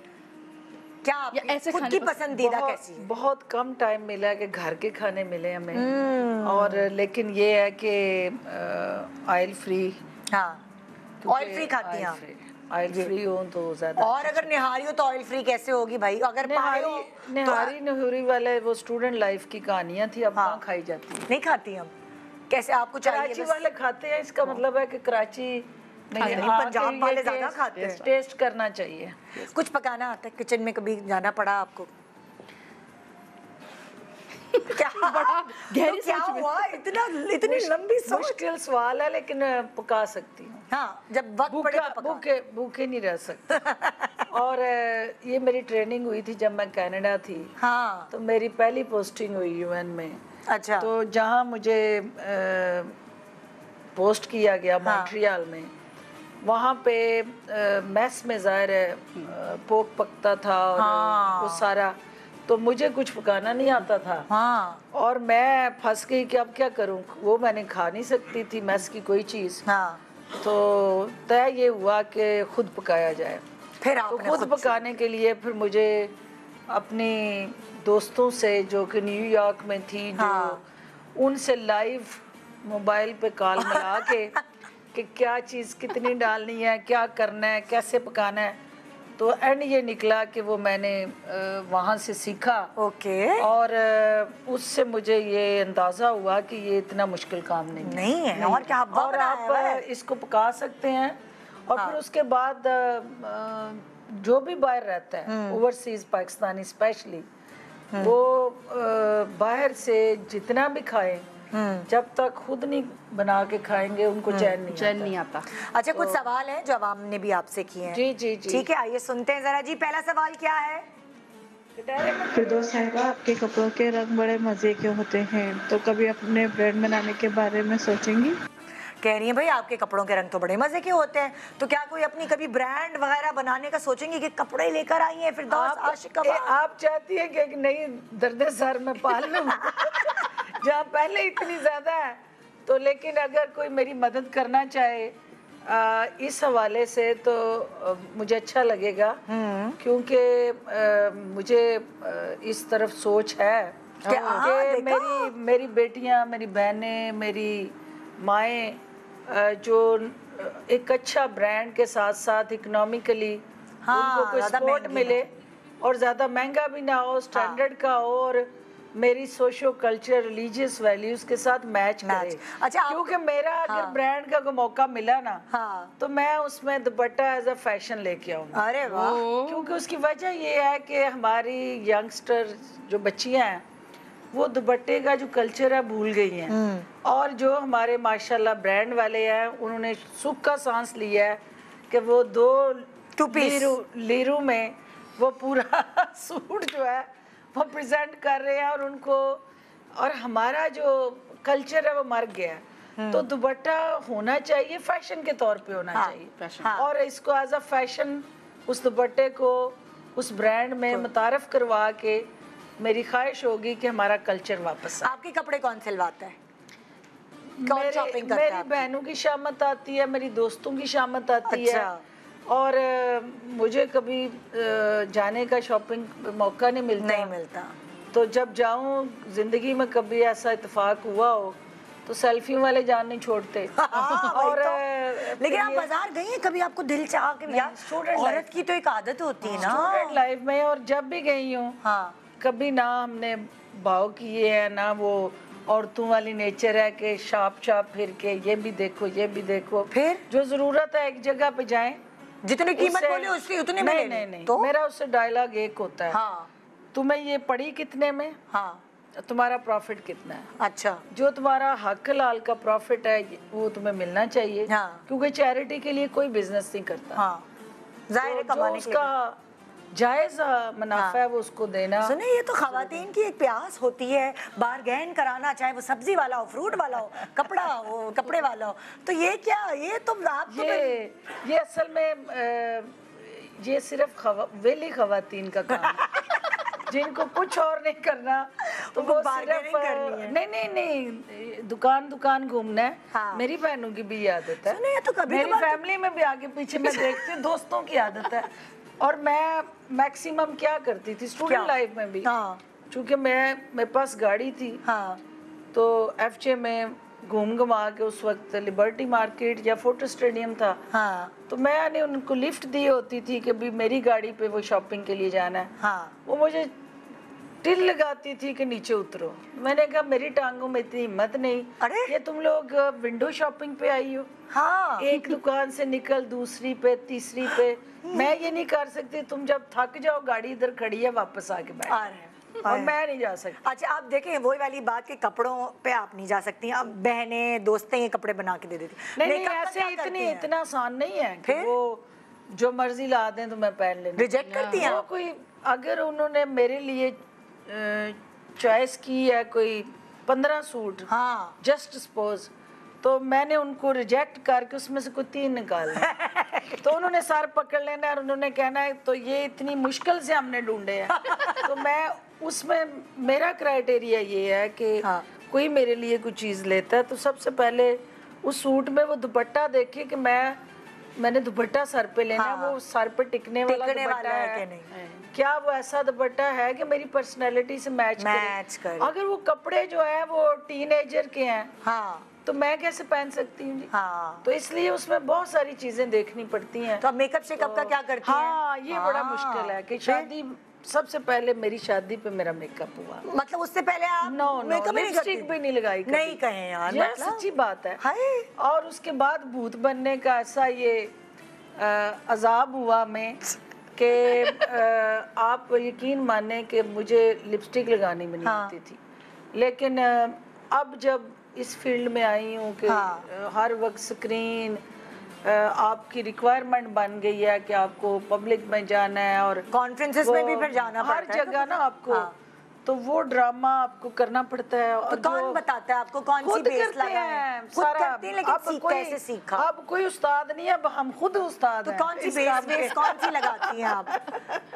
क्या ऐसे खुद की पसंदीदा कैसी है? बहुत कम टाइम मिला है कि घर के खाने मिले हमें, और लेकिन ये है कि ऑयल फ्री। ऑयल फ्री खाती हैं? ऑयल फ्री हो तो ज्यादा। और अगर निहारी हो तो ऑयल फ्री कैसे होगी भाई? अगर निहारी नहूरी वाले वो स्टूडेंट लाइफ की कहानियां थी, अब कहाँ खाई जाती है? नहीं खाती हम। कैसे आपको चाहिए? कराची वाले खाते हैं, इसका मतलब है कि कराची नहीं, पंजाब वाले ज्यादा खाते हैं। टेस्ट करना चाहिए। कुछ पकाना आता है? किचन में कभी जाना पड़ा आपको? क्या बड़ा गहरी क्या हुआ? इतनी लंबी सोच। मुश्किल सवाल है लेकिन पका सकती हूँ। हाँ, जब वक्त पड़े तो भूखे नहीं रह सकते। और ये मेरी ट्रेनिंग हुई थी जब मैं कनाडा थी। हाँ। तो मेरी पहली पोस्टिंग हुई यूएन में। अच्छा। तो जहाँ मुझे पोस्ट किया गया मॉन्ट्रियल में, वहाँ पे मेस में ज़ाहिर है पोक पकता था और वो सारा, तो मुझे कुछ पकाना नहीं आता था। और मैं फंस गई कि अब क्या करूँ, वो मैंने खा नहीं सकती थी मेस की कोई चीज़। तो तय ये हुआ कि खुद पकाया जाए। फिर तो खुद पकाने के लिए फिर मुझे अपनी दोस्तों से जो कि न्यूयॉर्क में थी, जो उनसे लाइव मोबाइल पे कॉल मिला के कि क्या चीज़ कितनी डालनी है, क्या करना है, कैसे पकाना है। तो एंड ये निकला कि वो मैंने वहाँ से सीखा। और उससे मुझे ये अंदाज़ा हुआ कि ये इतना मुश्किल काम नहीं है। और क्या और आप इसको पका सकते हैं। और फिर उसके बाद जो भी बाहर रहता है, ओवरसीज पाकिस्तानी स्पेशली, वो बाहर से जितना भी खाएं, जब तक खुद नहीं बना के खाएंगे उनको चैन नहीं आता। अच्छा, कुछ सवाल हैं जो आवाम ने भी आपसे किए हैं। जी जी जी, ठीक है, आइए सुनते हैं जरा। जी, पहला सवाल क्या है? फिरदौस साहिबा, आपके कपड़ों के रंग बड़े मज़े के होते हैं, तो कभी अपने ब्रांड बनाने के बारे में सोचेंगी? कह रही है भाई आपके कपड़ों के रंग तो बड़े मजे के होते हैं, तो क्या कोई अपनी कभी ब्रांड वगैरह बनाने का सोचेंगी कि कपड़े लेकर आई हैं फिरदौस आशिक? आप चाहती है कि नई दर्द सर में पाल लूं जहाँ पहले इतनी ज्यादा है, तो लेकिन अगर कोई मेरी मदद करना चाहे इस हवाले से तो मुझे अच्छा लगेगा, क्योंकि मुझे इस तरफ सोच है कि मेरी बेटियां, मेरी बहनें, मेरी माएँ जो एक अच्छा ब्रांड के साथ साथ इकोनॉमिकली उनको कोई सपोर्ट मिले और ज़्यादा महंगा भी ना हो, स्टैंडर्ड का हो और मेरी सोशो कल्चर रिलीजियस वैल्यूज के साथ मैच करे। अच्छा, क्योंकि मेरा अगर ब्रांड का कोई मौका मिला ना, तो मैं उसमें दुपट्टा एज अ फैशन लेके आऊँगी। अरे वाह! क्योंकि उसकी वजह ये है कि हमारी यंगस्टर जो बच्चियाँ हैं वो दुपट्टे का जो कल्चर है भूल गई हैं, और जो हमारे माशाल्लाह ब्रांड वाले हैं उन्होंने सुख का सांस लिया है कि वो 2 लीरू में वो पूरा सूट जो है वो प्रेजेंट कर रहे हैं, और उनको और हमारा जो कल्चर है वो मर गया है। तो दुपट्टा होना चाहिए, फैशन के तौर पे होना चाहिए, और इसको एज अ फैशन उस दुपट्टे को उस ब्रांड में मुतारफ करवा के मेरी ख्वाहिश होगी कि हमारा कल्चर वापस आए। आपके कपड़े कौन सिलवाता है? कौन शॉपिंग करता है? मेरी बहनों की शामत आती है, मेरी दोस्तों की शामत आती है, और मुझे कभी जाने का शॉपिंग मौका नहीं मिलता। तो जब जाऊं जिंदगी में कभी ऐसा इत्तेफाक हुआ हो तो सेल्फियों वाले जान नहीं छोड़ते। और लेकिन आप बाजार गई हैं कभी? आपको दिल चाहा कि यार औरत की तो एक आदत होती है ना स्टूडेंट लाइफ में, और जब भी गई हूँ कभी ना हमने भाव किए हैं, ना वो औरतों वाली नेचर है कि शाप फिर के ये भी देखो। फिर जो जरूरत है एक जगह पे जाएं, जितनी कीमत बोले उसकी उतनी मिले। नहीं तो मेरा उससे डायलॉग एक होता है, तुम्हें ये पड़ी कितने में, तुम्हारा प्रॉफिट कितना है। अच्छा, जो तुम्हारा हक लाल का प्रॉफिट है वो तुम्हें मिलना चाहिए, क्योंकि चैरिटी के लिए कोई बिजनेस नहीं करता। जाहिर है कमाने के लिए जायज मुनाफा है वो उसको देना। सुने, ये तो खवातीन की एक प्यास होती है बारगेन कराना, चाहे वो सब्जी वाला हो, फ्रूट वाला हो, कपड़ा हो, कपड़े वाला हो। तो ये क्या, ये तुम आप ये असल में ये सिर्फ वेली खवातीन का काम जिनको कुछ और नहीं करना, तो वो सिर्फ नहीं दुकान घूमना है। मेरी बहनों की भी आदत है, मेरी फैमिली में भी आगे पीछे मैं देखती हूँ, दोस्तों की आदत है। और मैं मैक्सिमम क्या करती थी स्टूडेंट लाइफ में भी, चूंकि मेरे पास गाड़ी थी, तो एफजे में घुमा के उस वक्त लिबर्टी मार्केट या फोटो स्टेडियम था, तो मैंने उनको लिफ्ट दी होती थी कि भी मेरी गाड़ी पे वो शॉपिंग के लिए जाना है। वो मुझे टिल लगाती थी कि नीचे उतरो। मैंने कहा मेरी टांगों में इतनी हिम्मत नहीं, ये तुम लोग विंडो शॉपिंग पे आई हो, एक दुकान से निकल दूसरी पे तीसरी पे, मैं ये नहीं कर सकती। तुम जब थक जाओ गाड़ी इधर खड़ी है, वापस आके बैठ, और मैं नहीं जा सकती। अच्छा, आप देखें वही वाली बात कि कपड़ों पे आप नहीं जा सकती, अब बहनें दोस्तें ये कपड़े बना के दे देती। नहीं ऐसे इतना आसान नहीं है कि वो जो मर्जी ला दें तो मैं पहन लेना। रिजेक्ट करती हैं? कोई अगर उन्होंने मेरे लिए चॉइस की है कोई 15 सूट, जस्ट सपोज, तो मैंने उनको रिजेक्ट करके उसमें से कोई 3 निकालना तो उन्होंने सर पकड़ लेना और उन्होंने कहना है तो ये इतनी मुश्किल से हमने ढूंढे हैं। तो मैं उसमें मेरा क्राइटेरिया ये है कि कोई मेरे लिए कोई चीज़ लेता है तो सबसे पहले उस सूट में वो दुपट्टा देखे कि मैंने दुपट्टा सर पे लेना, वो सर पे टिकने वाला दुपट्टा है कि नहीं, क्या वो ऐसा दुपट्टा है कि मेरी पर्सनैलिटी से मैच करे। अगर वो कपड़े जो है वो टीनेजर के हैं, तो मैं कैसे पहन सकती हूँ? तो इसलिए उसमें बहुत सारी चीजें देखनी पड़ती हैं। तो अब मेकअप शेकअप का क्या करती हैं? ये बड़ा मुश्किल है कि शादी, सबसे पहले मेरी शादी पे मेरा मेकअप हुआ। मतलब उससे पहले आप मेकअप लिपस्टिक भी नहीं लगाई? नहीं कहे यार, मतलब सच्ची बात है। और उसके बाद भूत बनने का ऐसा ये अजाब हुआ मैं कि आप यकीन माने कि मुझे लिपस्टिक लगानी भी नहीं आती थी, लेकिन अब जब इस फील्ड में आई हूँ कि हर वक्त स्क्रीन आपकी रिक्वायरमेंट बन गई है कि आपको पब्लिक में जाना है और कॉन्फ्रेंसेस में भी फिर जाना हर पड़ता है जगह ना आपको। हाँ। तो वो ड्रामा आपको करना पड़ता है। तो कौन बताता है आपको कौन सी बेस लगाए? खुद करते हैं, लेकिन कैसे सीखा? अब कोई उस्ताद नहीं है, अब हम खुद उस्ताद तो हैं। कौन सी बेस कौन सी लगाती हैं आप?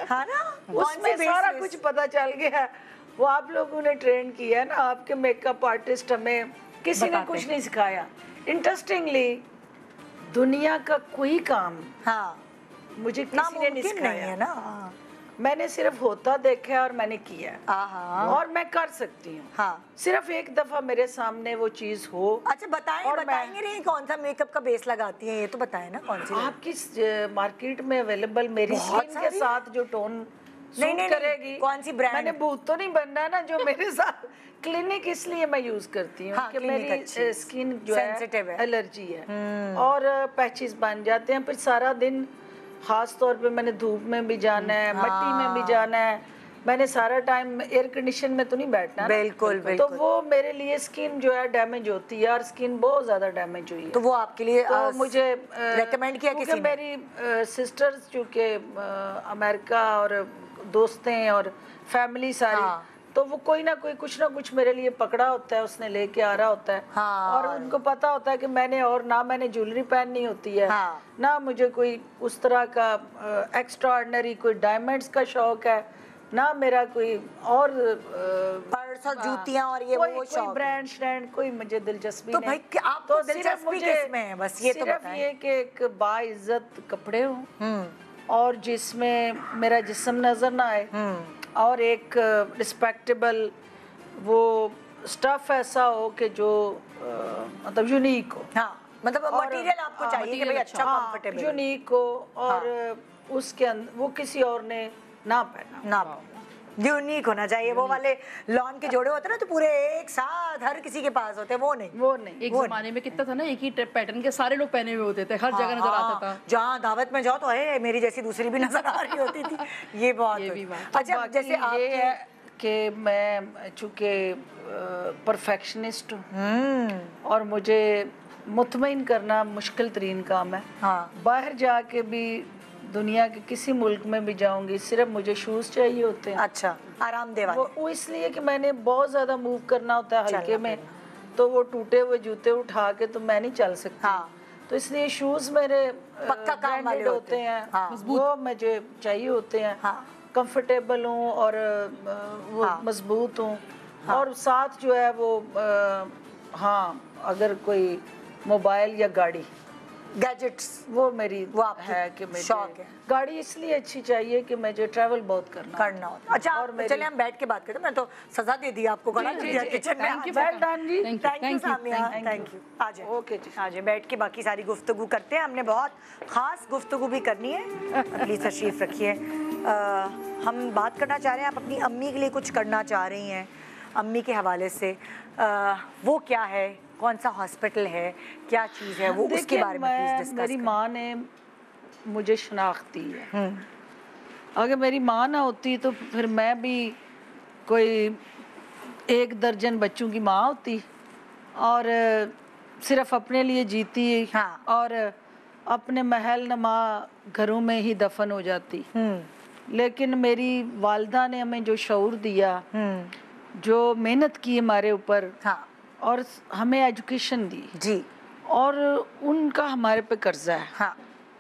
हाँ ना, उसमें सारा कुछ पता चल गया है। वो आप लोगों ने ट्रेन किया है ना, आपके मेकअप आर्टिस्ट हमें किसी ने कुछ नहीं सिखाया। इंटरेस्टिंगली दुनिया का कोई काम मुझे किसी ने नहीं सिखाया है ना। मैंने सिर्फ होता देखा है और मैंने किया है और मैं कर सकती हूँ। हाँ। सिर्फ एक दफा मेरे सामने वो चीज हो। अच्छा बताएंगे नहीं कौन सा मेकअप का बेस लगाती है, ये तो बताए ना कौन सी आपकी मार्केट में अवेलेबल मेरी स्किन के साथ जो टोन नहीं करेगी। कौन सी ब्रांड? मैंने भूत तो नहीं बनना ना जो मेरे साथ क्लिनिक इसलिए मैं यूज करती हूँ कि मेरी स्किन जो है एलर्जी है और पैचेस बन जाते हैं। फिर सारा दिन खास तौर पे मैंने धूप में भी जाना है, मट्टी में भी जाना है, मैंने सारा टाइम एयर कंडीशन में तो नहीं बैठना। बिल्कुल तो वो मेरे लिए स्किन जो है डैमेज होती है और स्किन बहुत ज्यादा डैमेज हुई है। तो वो आपके लिए तो मुझे रेकमेंड किया किसी ने? मेरी सिस्टर्स चूँकि अमेरिका और दोस्तें और फैमिली सारी तो वो कोई ना कोई कुछ ना कुछ मेरे लिए पकड़ा होता है, उसने लेके आ रहा होता है। और उनको पता होता है कि मैंने और ना मैंने ज्वेलरी पहननी होती है ना मुझे कोई उस तरह का एक्स्ट्रा ऑर्डिनरी कोई डायमंड्स का शौक है ना मेरा कोई और पर्स और जूतियां और ये वो कोई ब्रांड श्रैंड कोई मुझे दिलचस्पी तो नहीं। भाई आपको दिलचस्पी किसमें है? बस ये तो सिर्फ ये कि एक बाइज्जत कपड़े हो और जिसमें मेरा जिस्म नजर ना आए और एक रिस्पेक्टेबल वो स्टफ ऐसा हो कि जो मतलब यूनिक हो। मतलब मटेरियल आपको चाहिए कि भाई अच्छा कंफर्टेबल यूनिक हो और उसके अंदर वो किसी और ने ना पहना यूनिक होना चाहिए। वो वाले लॉन के जोड़े होते हैं ना तो पूरे एक साथ हर किसी के पास होते हैं, वो नहीं। एक जमाने में कितना था ना, एक ही पैटर्न के सारे लोग पहने हुए होते थे, हर जगह नजर आता था। जहाँ दावत में जाओ तो है मेरी जैसी दूसरी भी नजर आ रही होती थी। ये बहुत अच्छा। जैसे ये है कि मैं चूँकि परफेक्शनिस्ट हूँ और मुझे मुतमईन करना मुश्किल तरीन काम है। बाहर जाके भी दुनिया के किसी मुल्क में भी जाऊंगी सिर्फ मुझे शूज चाहिए होते हैं। अच्छा, आरामदेह वाले। वो इसलिए कि मैंने बहुत ज्यादा मूव करना होता है हल्के में, तो वो टूटे हुए जूते उठा के तो मैं नहीं चल सकती। तो इसलिए शूज मेरे पक्का काम वाले होते हैं। वो मुझे चाहिए होते हैं। कंफर्टेबल हूँ और वो मजबूत हूँ और साथ जो है वो अगर कोई मोबाइल या गाड़ी गैजेट्स वो मेरी वो है कि मुझे शौक है। गाड़ी इसलिए अच्छी चाहिए कि मुझे ट्रैवल बहुत करना हो। अच्छा और चलिए हम बैठ के बात करते हैं। मैं तो सजा दे दी आपको किचन में। Thank you Samiya, thank you. आ जाए ओके जी, आ जाए बैठ के बाकी सारी गुफ्तगू करते हैं। हमने बहुत खास गुफ्तगू भी करनी है। प्लीज तशरीफ रखिए। हम बात करना चाह रहे हैं, आप अपनी अम्मी के लिए कुछ करना चाह रही हैं, अम्मी के हवाले से वो क्या है, कौन सा हॉस्पिटल है, क्या चीज़ है वो, उसके बारे में प्लीज डिस्कस मेरी माँ ने मुझे शनाख्त दी है। अगर मेरी माँ ना होती तो फिर मैं भी कोई 1 दर्जन बच्चों की माँ होती और सिर्फ अपने लिए जीती और अपने महल नमा घरों में ही दफन हो जाती। लेकिन मेरी वालिदा ने हमें जो शऊर दिया, जो मेहनत की हमारे ऊपर और हमें एजुकेशन दी जी, और उनका हमारे पे कर्जा है।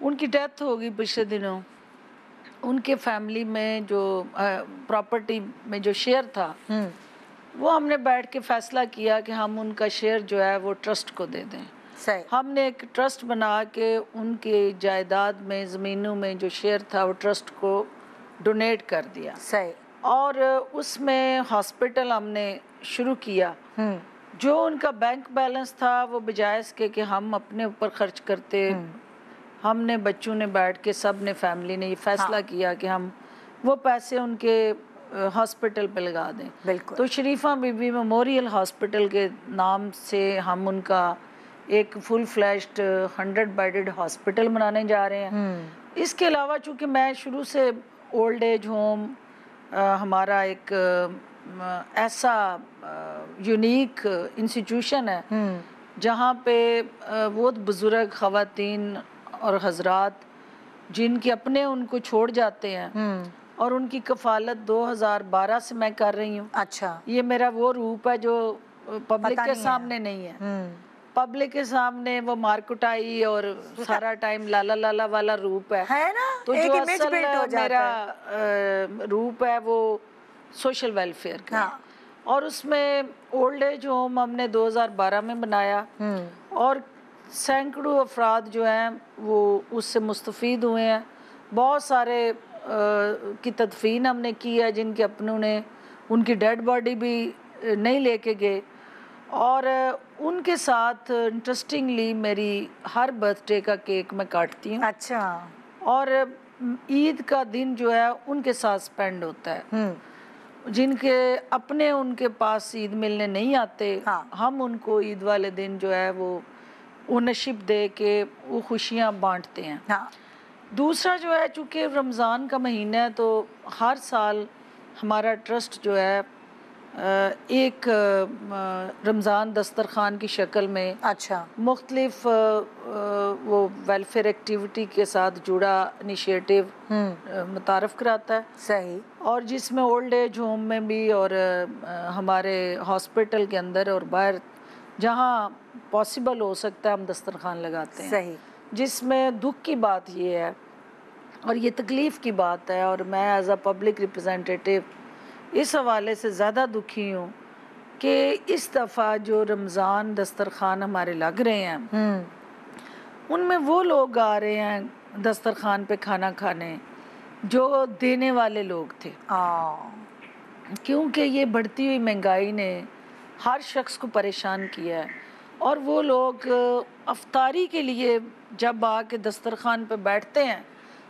उनकी डेथ हो गई पिछले दिनों। उनके फैमिली में जो प्रॉपर्टी में जो शेयर था वो हमने बैठ के फैसला किया कि हम उनका शेयर जो है वो ट्रस्ट को दे दें। सही। हमने एक ट्रस्ट बना के उनके जायदाद में ज़मीनों में जो शेयर था वो ट्रस्ट को डोनेट कर दिया। सही। और उसमें हॉस्पिटल हमने शुरू किया। जो उनका बैंक बैलेंस था वो बजाय इसके कि हम अपने ऊपर खर्च करते, हमने बच्चों ने बैठ के सब ने फैमिली ने ये फैसला किया कि हम वो पैसे उनके हॉस्पिटल पे लगा दें। बिल्कुल। तो शरीफा बीबी मेमोरियल हॉस्पिटल के नाम से हम उनका एक फुल फ्लैश्ड 100 बेडेड हॉस्पिटल बनाने जा रहे हैं। इसके अलावा चूँकि मैं शुरू से ओल्ड एज होम हमारा एक ऐसा यूनिक इंस्टीट्यूशन है जहाँ पे बहुत बुजुर्ग ख़वातीन और हजरात जिनके अपने उनको छोड़ जाते हैं, और उनकी कफालत 2012 से मैं कर रही हूँ। अच्छा, ये मेरा वो रूप है जो पब्लिक के नहीं सामने नहीं है। पब्लिक के सामने वो मार्कुटाई और सारा टाइम लाला लाला वाला रूप है ना? तो एक जो इमेज असल बिल्ड हो जाता मेरा रूप है वो सोशल वेलफेयर का। हाँ। और उसमें ओल्ड एज होम हमने 2012 में बनाया और सैकड़ों अफराद जो हैं वो उससे मुस्तफ़ीद हुए हैं। बहुत सारे की तदफीन हमने की है जिनके अपनों ने उनकी डेड बॉडी भी नहीं लेके गए। और उनके साथ इंटरेस्टिंगली मेरी हर बर्थडे का केक मैं काटती हूँ। अच्छा। और ईद का दिन जो है उनके साथ स्पेंड होता है। जिनके अपने उनके पास ईद मिलने नहीं आते, हाँ। हम उनको ईद वाले दिन जो है वो ओनरशिप दे के वो खुशियाँ बांटते हैं। हाँ। दूसरा जो है चूँकि रमज़ान का महीना है तो हर साल हमारा ट्रस्ट जो है एक रमज़ान दस्तरखान की शक्ल में अच्छा, मुख्तलिफ वो वेलफेयर एक्टिविटी के साथ जुड़ा इनिशिएटिव मुतारफ़ कराता है। सही। और जिसमें ओल्ड एज होम में भी और हमारे हॉस्पिटल के अंदर और बाहर जहाँ पॉसिबल हो सकता है हम दस्तरखान लगाते हैं। सही। जिसमें दुख की बात ये है और ये तकलीफ़ की बात है, और मैं एज अ पब्लिक रिप्रेजेंटेटिव इस हवाले से ज़्यादा दुखी हूँ कि इस दफ़ा जो रमज़ान दस्तरखान हमारे लग रहे हैं उनमें वो लोग आ रहे हैं दस्तरखान पे खाना खाने जो देने वाले लोग थे। क्योंकि ये बढ़ती हुई महंगाई ने हर शख्स को परेशान किया है, और वो लोग अफ्तारी के लिए जब आके दस्तरखान पे बैठते हैं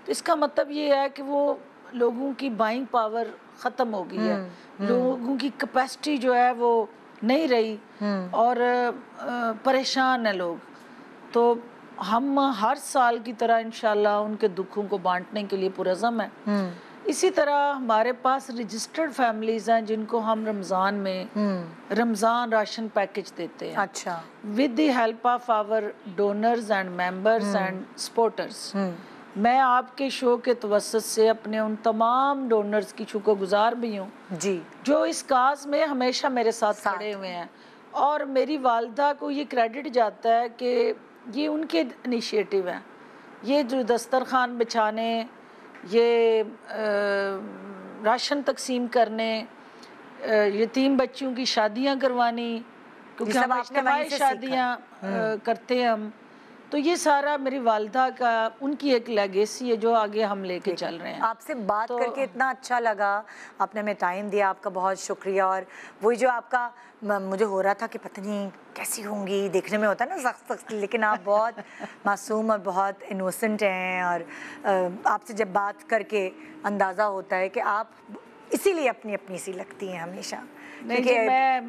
तो इसका मतलब ये है कि वो लोगों की बाइंग पावर ख़त्म हो गई है, लोगों की कैपेसिटी जो है वो नहीं रही और परेशान है लोग। तो हम हर साल की तरह इंशाल्लाह उनके दुखों को बांटने के लिए पुरज़म है। इसी तरह हमारे पास रजिस्टर्ड फैमिलीज़ हैं जिनको हम रमज़ान में रमज़ान राशन पैकेज देते हैं। अच्छा। With the help of our donors and members and supporters. मैं आपके शो के तवस्सुत से अपने उन तमाम डोनर्स की शुक्रगुजार भी हूँ जी, जो इस काज में हमेशा मेरे साथ खड़े हुए हैं। और मेरी वालदा को ये क्रेडिट जाता है कि ये उनके इनिशिएटिव हैं। ये जो दस्तरखान बिछाने, ये राशन तकसीम करने, यतीम बच्चों की शादियाँ करवानी, क्योंकि हम इज्तिमाई शादियाँ करते हैं हम, तो ये सारा मेरी वालदा का उनकी एक लेगेसी है जो आगे हम लेके चल रहे हैं। आपसे बात करके इतना अच्छा लगा, आपने हमें टाइम दिया, आपका बहुत शुक्रिया। और वही जो आपका मुझे हो रहा था कि पता नहीं कैसी होंगी, देखने में होता है ना सख्त, लेकिन आप बहुत मासूम और बहुत इनोसेंट हैं। और आपसे जब बात करके अंदाज़ा होता है कि आप इसीलिए अपनी अपनी सी लगती हैं हमेशा। नहीं जी, मैं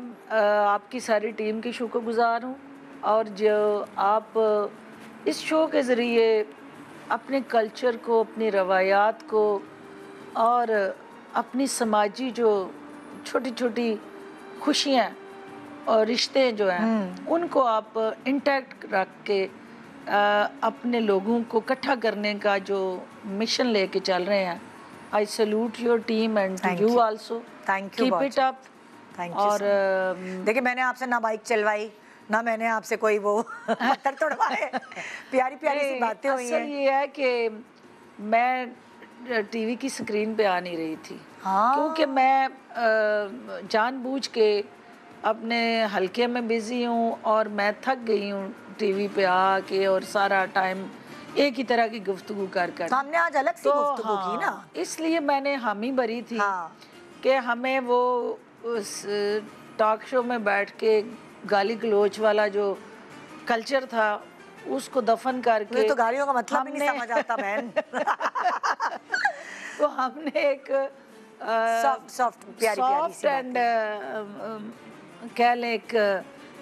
आपकी सारी टीम की शुक्रगुजार हूँ, और जो आप इस शो के ज़रिए अपने कल्चर को, अपनी रवायात को और अपनी समाजी जो छोटी छोटी खुशियाँ और रिश्ते जो हैं उनको आप इंटैक्ट रख के अपने लोगों को इकट्ठा करने का जो मिशन लेके चल रहे हैं, आई salute your team and you also. Thank you, keep it up. और देखिए, मैंने आपसे ना बाइक चलवाई ना मैंने आपसे कोई वो पत्थर तोड़वाए, प्यारी प्यारी सी बातें हुई हैं। असल ये है कि मैं टीवी की स्क्रीन पे आ नहीं रही थी। हाँ। क्योंकि मैं जानबूझ के अपने हलके में बिजी हूँ और मैं थक गई हूँ टीवी पे आके और सारा टाइम एक ही तरह की गुफ्तगू कर हमने आज अलग सी गुफ्तगू की ना, इसलिए मैंने हामी भरी थी कि हमें वो उस टॉक शो में बैठ के गाली गलोच वाला जो कल्चर था उसको दफन करके, तो गालियों का मतलब ही नहीं समझ आता बहन। तो हमने एक सॉफ्ट एंड कह लें एक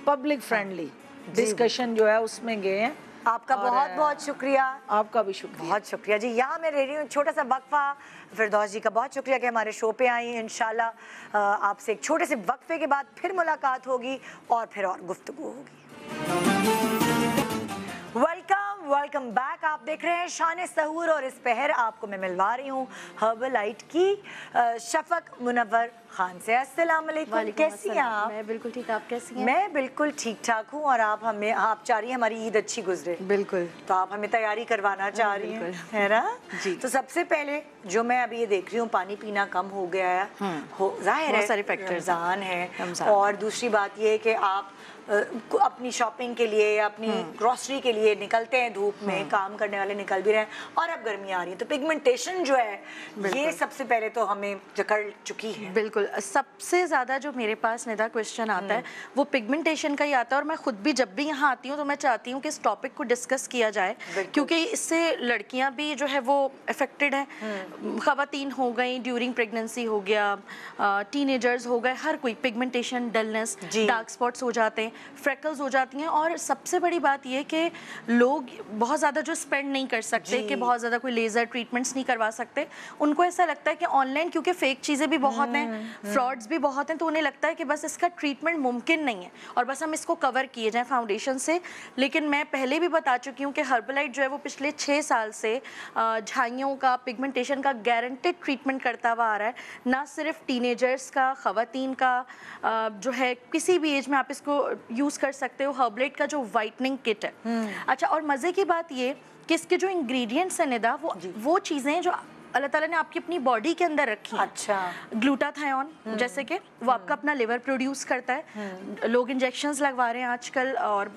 पब्लिक फ्रेंडली डिस्कशन जो है उसमें गए हैं। आपका बहुत बहुत शुक्रिया। आपका भी शुक्रिया, बहुत शुक्रिया जी। यहाँ मैं रह रही हूँ छोटा सा वक्फा। फिरदौस जी का बहुत शुक्रिया कि हमारे शो पे आई। इंशाल्लाह आपसे एक छोटे से वक्फे के बाद फिर मुलाकात होगी और फिर और गुफ्तगू होगी। Welcome welcome back. आप देख रहे हैं शान सहूर और इस पहर आपको मैं मिलवा रही हूँ हर्बलाइट की शफक मुनव्वर खान से। अस्सलाम वालेकुम, कैसी हैं आप? मैं बिल्कुल ठीक, आप कैसी हैं? मैं बिल्कुल ठीक ठाक हूँ। और आप चाह रही हैं हमारी ईद अच्छी गुजरे। बिल्कुल। तो आप हमें तैयारी करवाना चाह रही हैं, है ना? जी। तो सबसे पहले जो मैं अभी ये देख रही हूँ, पानी पीना कम हो गया है, जाहिर है सारे फैक्टर्स रमजान है। और दूसरी बात ये है कि आप अपनी शॉपिंग के लिए या अपनी ग्रोसरी के लिए निकलते हैं धूप में, काम करने वाले निकल भी रहे हैं, और अब गर्मी आ रही है तो पिगमेंटेशन जो है ये सबसे पहले तो हमें जकड़ चुकी है। बिल्कुल, सबसे ज़्यादा जो मेरे पास निदा क्वेश्चन आता है वो पिगमेंटेशन का ही आता है। और मैं खुद भी जब भी यहाँ आती हूँ तो मैं चाहती हूँ कि इस टॉपिक को डिस्कस किया जाए, क्योंकि इससे लड़कियाँ भी जो है वो अफेक्टेड हैं। ख़वातीन हो गई, ड्यूरिंग प्रेगनेंसी हो गया, टीनेजर्स हो गए, हर कोई पिगमेंटेशन, डलनेस, डार्क स्पॉट्स हो जाते हैं, फ्रेकल्स हो जाती हैं। और सबसे बड़ी बात ये कि लोग बहुत ज़्यादा जो स्पेंड नहीं कर सकते, कि बहुत ज़्यादा कोई लेज़र ट्रीटमेंट्स नहीं करवा सकते, उनको ऐसा लगता है कि ऑनलाइन क्योंकि फेक चीज़ें भी बहुत हैं, फ्रॉड्स भी बहुत हैं, तो उन्हें लगता है कि बस इसका ट्रीटमेंट मुमकिन नहीं है और बस हम इसको कवर किए जाएं फाउंडेशन से। लेकिन मैं पहले भी बता चुकी हूँ कि हर्बलाइट जो है वो पिछले 6 साल से झाइयों का, पिगमेंटेशन का गारंटेड ट्रीटमेंट करता हुआ आ रहा है। ना सिर्फ टीनेजर्स का, ख़वातीन का, जो है किसी भी एज में आप इसको यूज़ कर सकते हो। हर्बलाइट का जो वाइटनिंग किट है। अच्छा, और मज़े की बात ये कि इसके जो इंग्रेडिएंट्स हैं निदा, वो चीज़ें जो अल्लाह ताला ने आपकी अपनी बॉडी के अंदर रखी है। अच्छा। ग्लूटाथायोन जैसे कि वो आपका अपना लिवर प्रोड्यूस करता है। लोग इंजेक्शंस लगवा रहे हैं आजकल और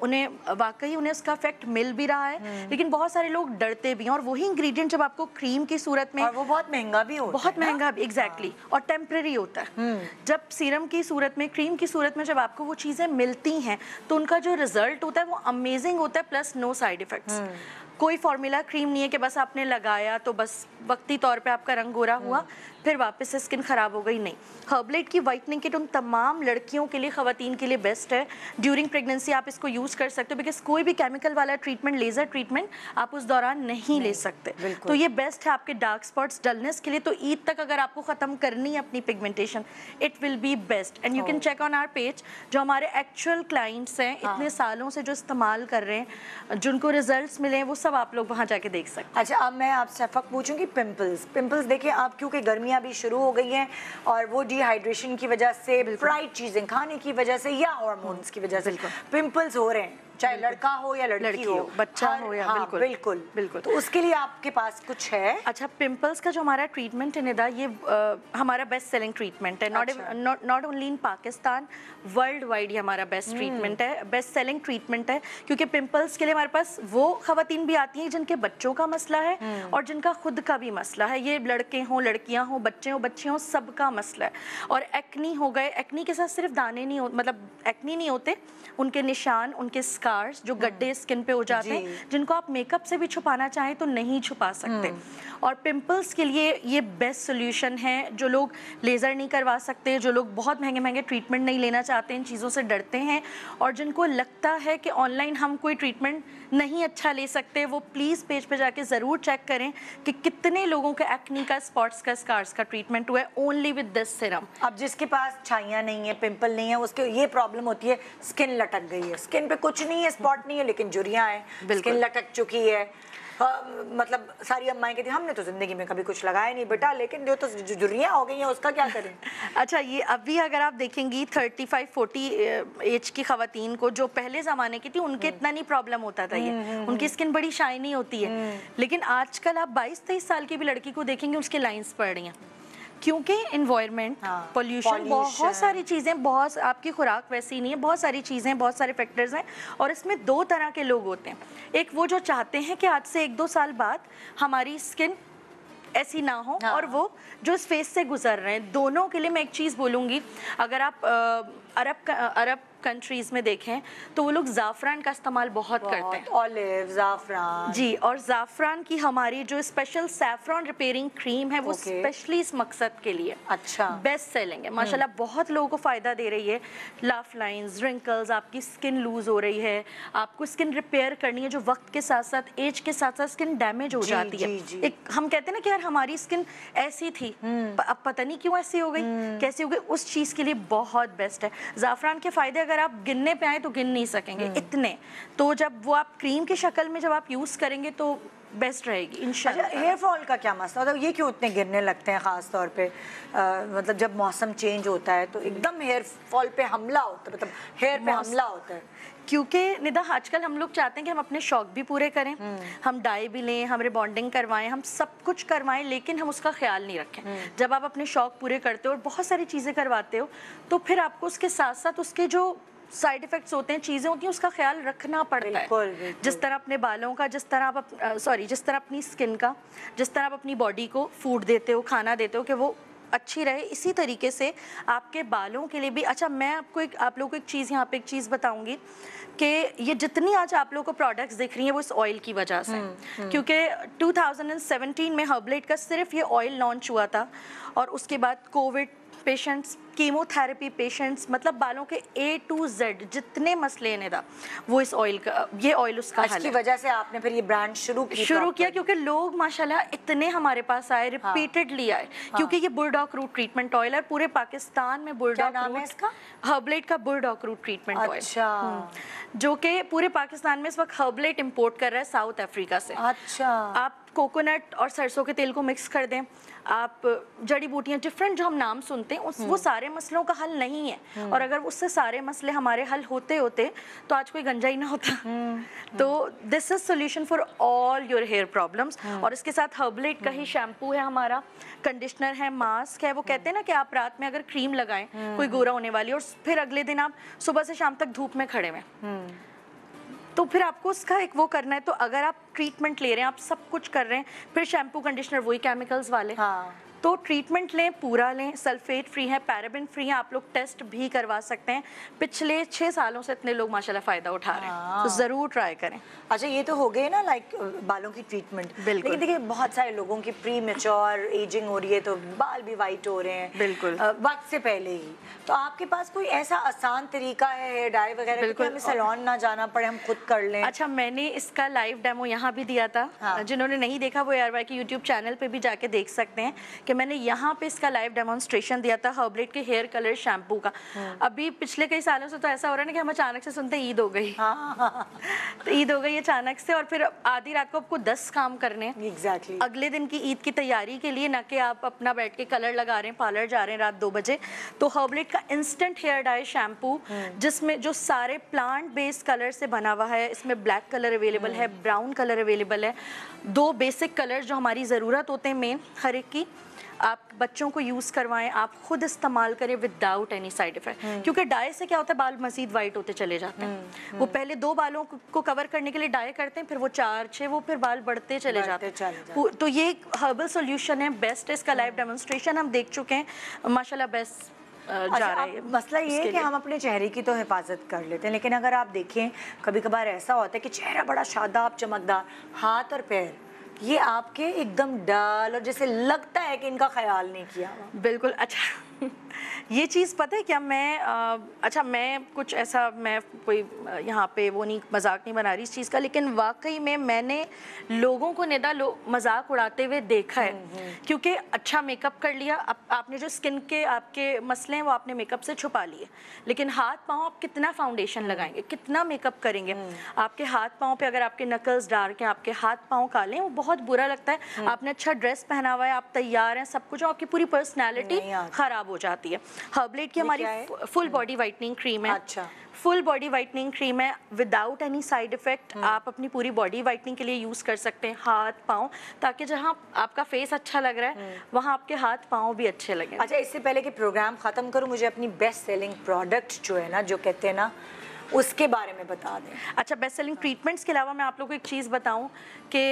उन्हें वाकई उन्हें उसका इफेक्ट मिल भी रहा है, लेकिन बहुत सारे लोग डरते भी हैं। और वही इंग्रेडिएंट जब आपको क्रीम की सूरत में, और वो बहुत महंगा भी होता है, बहुत महंगा भी, एग्जैक्टली, और टेम्परेरी होता है। जब सीरम की सूरत में, क्रीम की सूरत में जब आपको वो चीज़ें मिलती हैं तो उनका जो रिजल्ट होता है वो अमेजिंग होता है, प्लस नो साइड इफेक्ट्स। कोई फॉर्मूला क्रीम नहीं है कि बस आपने लगाया तो बस वक्ती तौर पे आपका रंग गोरा हुआ फिर वापस से स्किन ख़राब हो गई, नहीं। हर्बलाइट की वाइटनिंग किट उन तमाम लड़कियों के लिए, ख़वातीन के लिए बेस्ट है। ड्यूरिंग प्रेगनेंसी आप इसको यूज़ कर सकते हो, बिकॉज कोई भी केमिकल वाला ट्रीटमेंट, लेज़र ट्रीटमेंट आप उस दौरान नहीं ले सकते। तो ये बेस्ट है आपके डार्क स्पॉट्स, डलनेस के लिए। तो ईद तक अगर आपको ख़त्म करनी है अपनी pigmentation, it will be best. And you can check on our page, जो हमारे एक्चुअल क्लाइंट्स हैं इतने सालों से जो इस्तेमाल कर रहे हैं, जिनको रिजल्ट्स मिले हैं, वो सब आप लोग वहाँ जाके देख सकते हैं। अच्छा, अब मैं आपसे शफक पूछूंगी पिंपल्स देखिए आप, क्योंकि गर्मियाँ भी शुरू हो गई हैं और वो डिहाइड्रेशन की वजह से, फ्राइड चीज़ें खाने की वजह से या हार्मोन्स की वजह से पिंपल्स हो रहे हैं, चाहे लड़का हो या लड़की हो, बच्चा हो या, बिल्कुल। तो उसके लिए आपके पास कुछ है? अच्छा, पिंपल्स का जो हमारा ट्रीटमेंट है निदा, ये हमारा बेस्ट सेलिंग ट्रीटमेंट है। Not only in Pakistan, world wide ये हमारा बेस्ट ट्रीटमेंट है, बेस्ट सेलिंग ट्रीटमेंट है। क्योंकि पिंपल्स के लिए हमारे पास वो ख़वातीन भी आती हैं जिनके बच्चों का मसला है और जिनका खुद का भी मसला है। ये लड़के हों, लड़कियां हों, बच्चे हों, बच्चियां हों, सबका मसला है। और एक्नी हो गए, एक्नी के साथ सिर्फ दाने नहीं होते, मतलब एक्नी नहीं होते, उनके निशान, उनके स्कार्स, जो गड्ढे स्किन पे हो जाते हैं, जिनको आप मेकअप से भी छुपाना चाहें तो नहीं छुपा सकते। और पिंपल्स के लिए ये बेस्ट सोल्यूशन है। जो लोग लेज़र नहीं करवा सकते, जो लोग बहुत महंगे महंगे ट्रीटमेंट नहीं लेना चाहते, इन चीज़ों से डरते हैं, और जिनको लगता है कि ऑनलाइन हम कोई ट्रीटमेंट नहीं अच्छा ले सकते, वो प्लीज़ पेज पे जाके ज़रूर चेक करें कि कितने लोगों के एक्नी का, स्पॉट्स का, स्कार्स का ट्रीटमेंट हुआ है ओनली विद दिस सीरम। अब जिसके पास छाइयाँ नहीं है, पिंपल नहीं है, उसके ये प्रॉब्लम होती है, स्किन लटक गई है, स्किन पे कुछ नहीं है, स्पॉट नहीं है, लेकिन झुर्रियाँ हैं, स्किन लटक चुकी है। मतलब सारी अम्माएं कहती हैं हमने तो ज़िंदगी में कभी कुछ लगाया नहीं बेटा, लेकिन जो तो झुर्रियाँ हो गई हैं उसका क्या करें? अच्छा, ये अभी अगर आप देखेंगी 35-40 एज की ख़वातीन को, जो पहले ज़माने की थी, उनके इतना नहीं प्रॉब्लम होता था, ये उनकी स्किन बड़ी शाइनी होती है। लेकिन आजकल आप 22-23 साल की भी लड़की को देखेंगे, उसके लाइंस पड़ रही हैं, क्योंकि इन्वायरमेंट, पोल्यूशन, बहुत सारी चीज़ें, बहुत आपकी खुराक वैसी नहीं है, बहुत सारी चीज़ें, बहुत सारे फैक्टर्स हैं। और इसमें 2 तरह के लोग होते हैं। एक वो जो चाहते हैं कि आज से 1-2 साल बाद हमारी स्किन ऐसी ना हो, और वो जो इस फेस से गुजर रहे हैं। दोनों के लिए मैं एक चीज़ बोलूँगी, अगर आप अरब कंट्रीज़ में देखें तो वो लोग ज़ाफ़रान का इस्तेमाल बहुत करते हैं, ऑलिव, ज़ाफ़रान जी। और ज़ाफ़रान की हमारी जो स्पेशल सैफ़रॉन रिपेयरिंग क्रीम है, वो स्पेशली इस मकसद के लिए बेस्ट सेलिंग है माशाल्लाह, बहुत लोगों को फ़ायदा दे रही है। लाफ लाइन्स, रिंकल्स, आपकी स्किन लूज हो रही है, आपको स्किन रिपेयर करनी है, जो वक्त के साथ साथ, एज के साथ साथ स्किन डैमेज हो जाती है। एक हम कहते हैं ना कि यार हमारी स्किन ऐसी थी, अब पता नहीं क्यों ऐसी हो गई, कैसी हो गई, उस चीज़ के लिए बहुत बेस्ट है। ज़ाफ़रान के फ़ायदे अगर आप गिनने पे आए तो गिन नहीं सकेंगे इतने। तो जब वो आप क्रीम की शक्ल में जब आप यूज़ करेंगे तो बेस्ट रहेगी इंशाल्लाह। अच्छा, हेयर फॉल का क्या मसला होता है, ये क्यों इतने गिरने लगते हैं ख़ास तौर पे? मतलब जब मौसम चेंज होता है तो एकदम हेयर फॉल पे हमला होता है, मतलब हेयर पे हमला होता है। क्योंकि निदा आजकल हम लोग चाहते हैं कि हम अपने शौक भी पूरे करें, हम डाई भी लें, हम रिबॉन्डिंग करवाएं, हम सब कुछ करवाएं, लेकिन हम उसका ख्याल नहीं रखें। जब आप अपने शौक पूरे करते हो और बहुत सारी चीज़ें करवाते हो तो फिर आपको उसके साथ साथ उसके जो साइड इफ़ेक्ट्स होते हैं, चीज़ें होती हैं, उसका ख्याल रखना पड़ता है। जिस तरह अपने बालों का, जिस तरह आप जिस तरह अपनी स्किन का, जिस तरह आप अपनी बॉडी को फूड देते हो, खाना देते हो कि वो अच्छी रहे, इसी तरीके से आपके बालों के लिए भी। अच्छा, मैं आप लोगों को एक चीज़ यहाँ पे एक चीज़ बताऊंगी कि ये जितनी आज आप लोगों को प्रोडक्ट्स दिख रही हैं वो इस ऑयल की वजह से, क्योंकि 2017 में हर्बलेट का सिर्फ ये ऑयल लॉन्च हुआ था और उसके बाद कोविड पेशेंट्स, कीमोथेरेपी पेशेंट्स, मतलब बालों के A to Z जितने मसले ने था वो इस ऑयल का, ये ऑयल उसका हल है। इसकी वजह से आपने फिर ये ब्रांड शुरू किया क्योंकि लोग माशाल्लाह इतने हमारे पास आए, रिपीटेडली आए, क्योंकि ये बुलडॉग रूट ट्रीटमेंट ऑयल है। पूरे पाकिस्तान में बुलडॉग रूट, हर्बलेट का बुलडॉग रूट ट्रीटमेंट ऑयल, अच्छा, जो कि पूरे पाकिस्तान में इस वक्त हर्बलेट इंपोर्ट कर रहा है साउथ अफ्रीका से। अच्छा, आप कोकोनट और सरसों के तेल को मिक्स कर दें, आप जड़ी बूटियाँ डिफरेंट जो हम नाम सुनते हैं वो सारे मसलों का हल नहीं है। और अगर उससे सारे मसले हमारे हल होते होते तो आज कोई गंजा ही ना होता। तो this is solution for all your hair problems. और इसके साथ हर्बलेट का ही शैम्पू है हमारा, कंडीशनर है, मास्क है। वो कहते हैं ना कि आप रात में अगर क्रीम लगाएं कोई गोरा होने वाली और फिर अगले दिन आप सुबह से शाम तक धूप में खड़े हुए, तो फिर आपको उसका एक वो करना है। तो अगर आप ट्रीटमेंट ले रहे हैं, आप सब कुछ कर रहे हैं, फिर शैम्पू कंडीशनर वही केमिकल्स वाले, तो ट्रीटमेंट लें, पूरा लें, सल्फेट फ्री है, पैराबेन फ्री है, आप लोग टेस्ट भी करवा सकते हैं। पिछले 6 सालों से इतने लोग माशाल्लाह फ़ायदा उठा रहे हैं, तो ज़रूर ट्राई करें। अच्छा, ये तो हो गए ना लाइक बालों की ट्रीटमेंट, बिल्कुल। लेकिन देखिए बहुत सारे लोगों की प्री मैच्योर एजिंग हो रही है तो बाल भी वाइट हो रहे हैं, बिल्कुल, वक्त से पहले ही। तो आपके पास कोई ऐसा आसान तरीका है हेयर डाई वगैरह कि हमें सैलून ना जाना पड़े, हम खुद कर लें? अच्छा, मैंने इसका लाइव डेमो यहाँ भी दिया था। जिन्होंने नहीं देखा वो ARY के यूट्यूब चैनल पे भी जाके देख सकते हैं कि मैंने यहाँ पे इसका लाइव डेमोन्स्ट्रेशन दिया था हर्बलेट के हेयर कलर शैम्पू का। अभी पिछले कई सालों से तो ऐसा हो रहा है ना कि हम अचानक से सुनते हैं ईद हो गई, तो ईद हो गई अचानक से, और फिर आधी रात को आपको 10 काम करने हैं एग्जैक्टली अगले दिन की ईद की तैयारी के लिए, ना कि आप अपना बैठ के कलर लगा रहे हैं, पार्लर जा रहे हैं रात 2 बजे। तो हर्बलेट का इंस्टेंट हेयर डाई शैम्पू, जिसमें जो सारे प्लांट बेस्ड कलर से बना हुआ है, इसमें ब्लैक कलर अवेलेबल है, ब्राउन कलर अवेलेबल है, 2 बेसिक कलर जो हमारी ज़रूरत होते हैं मेन हर एक की। आप बच्चों को यूज़ करवाएं, आप खुद इस्तेमाल करें विदाउट एनी साइड इफेक्ट, क्योंकि डाई से क्या होता है, बाल मजीद वाइट होते चले जाते हैं। वो पहले 2 बालों को कवर करने के लिए डाई करते हैं, फिर वो 4, 6, वो फिर बाल बढ़ते चले जाते हैं। तो ये एक हर्बल सोल्यूशन है, बेस्ट है। इसका लाइव डेमोन्स्ट्रेशन हम देख चुके हैं, माशाल्लाह बेस्ट जा रहा है। मसला ये है कि हम अपने चेहरे की तो हिफाजत कर लेते हैं, लेकिन अगर आप देखें कभी कभार ऐसा होता है कि चेहरा बड़ा शादाब चमकदार, हाथ और पैर ये आपके एकदम डल और जैसे लगता है कि इनका ख्याल नहीं किया। बिल्कुल। अच्छा ये चीज़ पता है क्या, मैं कुछ ऐसा, मैं कोई यहाँ पे वो नहीं, मजाक नहीं बना रही इस चीज़ का, लेकिन वाकई में मैंने लोगों को निदा मजाक उड़ाते हुए देखा है। क्योंकि अच्छा मेकअप कर लिया, आपने जो स्किन के आपके मसले हैं वो आपने मेकअप से छुपा लिए, लेकिन हाथ पाँव आप कितना फाउंडेशन लगाएंगे, कितना मेकअप करेंगे, आपके हाथ पाँव पे अगर आपके नकल्स डार्क हैं, आपके हाथ पाँव काले हैं, वो बहुत बुरा लगता है। आपने अच्छा ड्रेस पहना हुआ है, आप तैयार हैं, सब कुछ, आपकी पूरी पर्सनैलिटी ख़राब हो जाती है। हर्बलेट की हमारी फुल बॉडी वाइटनिंग क्रीम है। अच्छा, फुल बॉडी वाइटनिंग क्रीम है विदाउट एनी साइड इफेक्ट। आप अपनी पूरी बॉडी वाइटनिंग के लिए यूज़ कर सकते हैं, हाथ पाँव, ताकि जहाँ आपका फेस अच्छा लग रहा है वहाँ आपके हाथ पाँव भी अच्छे लगे। अच्छा, इससे पहले कि प्रोग्राम ख़त्म करूँ, मुझे अपनी बेस्ट सेलिंग प्रोडक्ट जो है ना, जो कहते हैं ना, उसके बारे में बता दें। अच्छा, बेस्ट सेलिंग ट्रीटमेंट्स के अलावा मैं आप लोगों को एक चीज़ बताऊं कि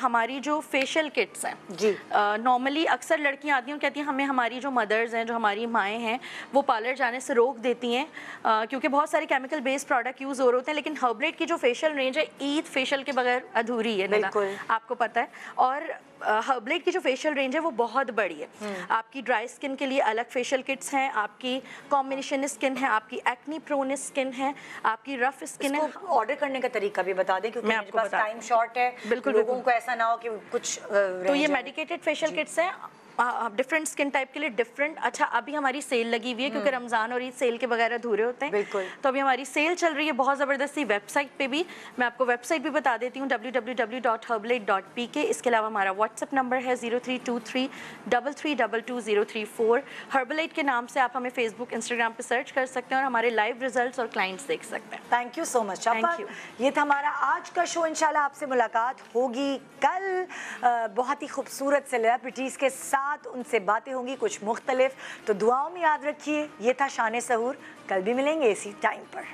हमारी जो फेशियल किट्स हैं जी, नॉर्मली अक्सर लड़कियां आती हैं कहती हैं हमें, हमारी जो मदर्स हैं, जो हमारी माएँ हैं, वो पार्लर जाने से रोक देती हैं क्योंकि बहुत सारे केमिकल बेस्ड प्रोडक्ट यूज़ हो रहे होते हैं। लेकिन हर्बलेट की जो फेशियल रेंज है, ईद फेशियल के बगैर अधूरी है, बिल्कुल आपको पता है। और हर्बलेट की जो फेशियल रेंज है वो बहुत बड़ी है। आपकी ड्राई स्किन के लिए अलग फेशियल किट्स हैं, आपकी कॉम्बिनेशन स्किन है, आपकी एक्नी प्रोन स्किन है, आपकी रफ स्किन है। ऑर्डर करने का तरीका भी बता दें, क्योंकि मेरे पास टाइम शॉर्ट है। बिल्कुल, लोगों को ऐसा ना हो कि कुछ तो ये मेडिकेटेड फेशियल किट्स हैं, डिफरेंट स्किन टाइप के लिए डिफरेंट। अच्छा, अभी हमारी सेल लगी हुई है क्योंकि रमज़ान और ईद सेल के वगैरह अधूरे होते हैं, बिल्कुल। तो अभी हमारी सेल चल रही है बहुत ज़बरदस्ती। वेबसाइट पे भी मैं आपको वेबसाइट भी बता देती हूँ, www.herbalight.pk। इसके अलावा हमारा व्हाट्सएप नंबर है 032333222034। हर्बलाइट के नाम से आप हमें फेसबुक इंस्टाग्राम पे सर्च कर सकते हैं और हमारे लाइव रिजल्ट्स और क्लाइंट्स देख सकते हैं। Thank you so much. Thank you. ये था हमारा आज का शो। इंशाल्लाह आपसे मुलाकात होगी कल बहुत ही खूबसूरत सेलिब्रिटीज़ के साथ, उनसे बातें होंगी कुछ मुख्तलिफ। तो दुआओं में याद रखिए। ये था शान सहूर, कल भी मिलेंगे इसी टाइम पर।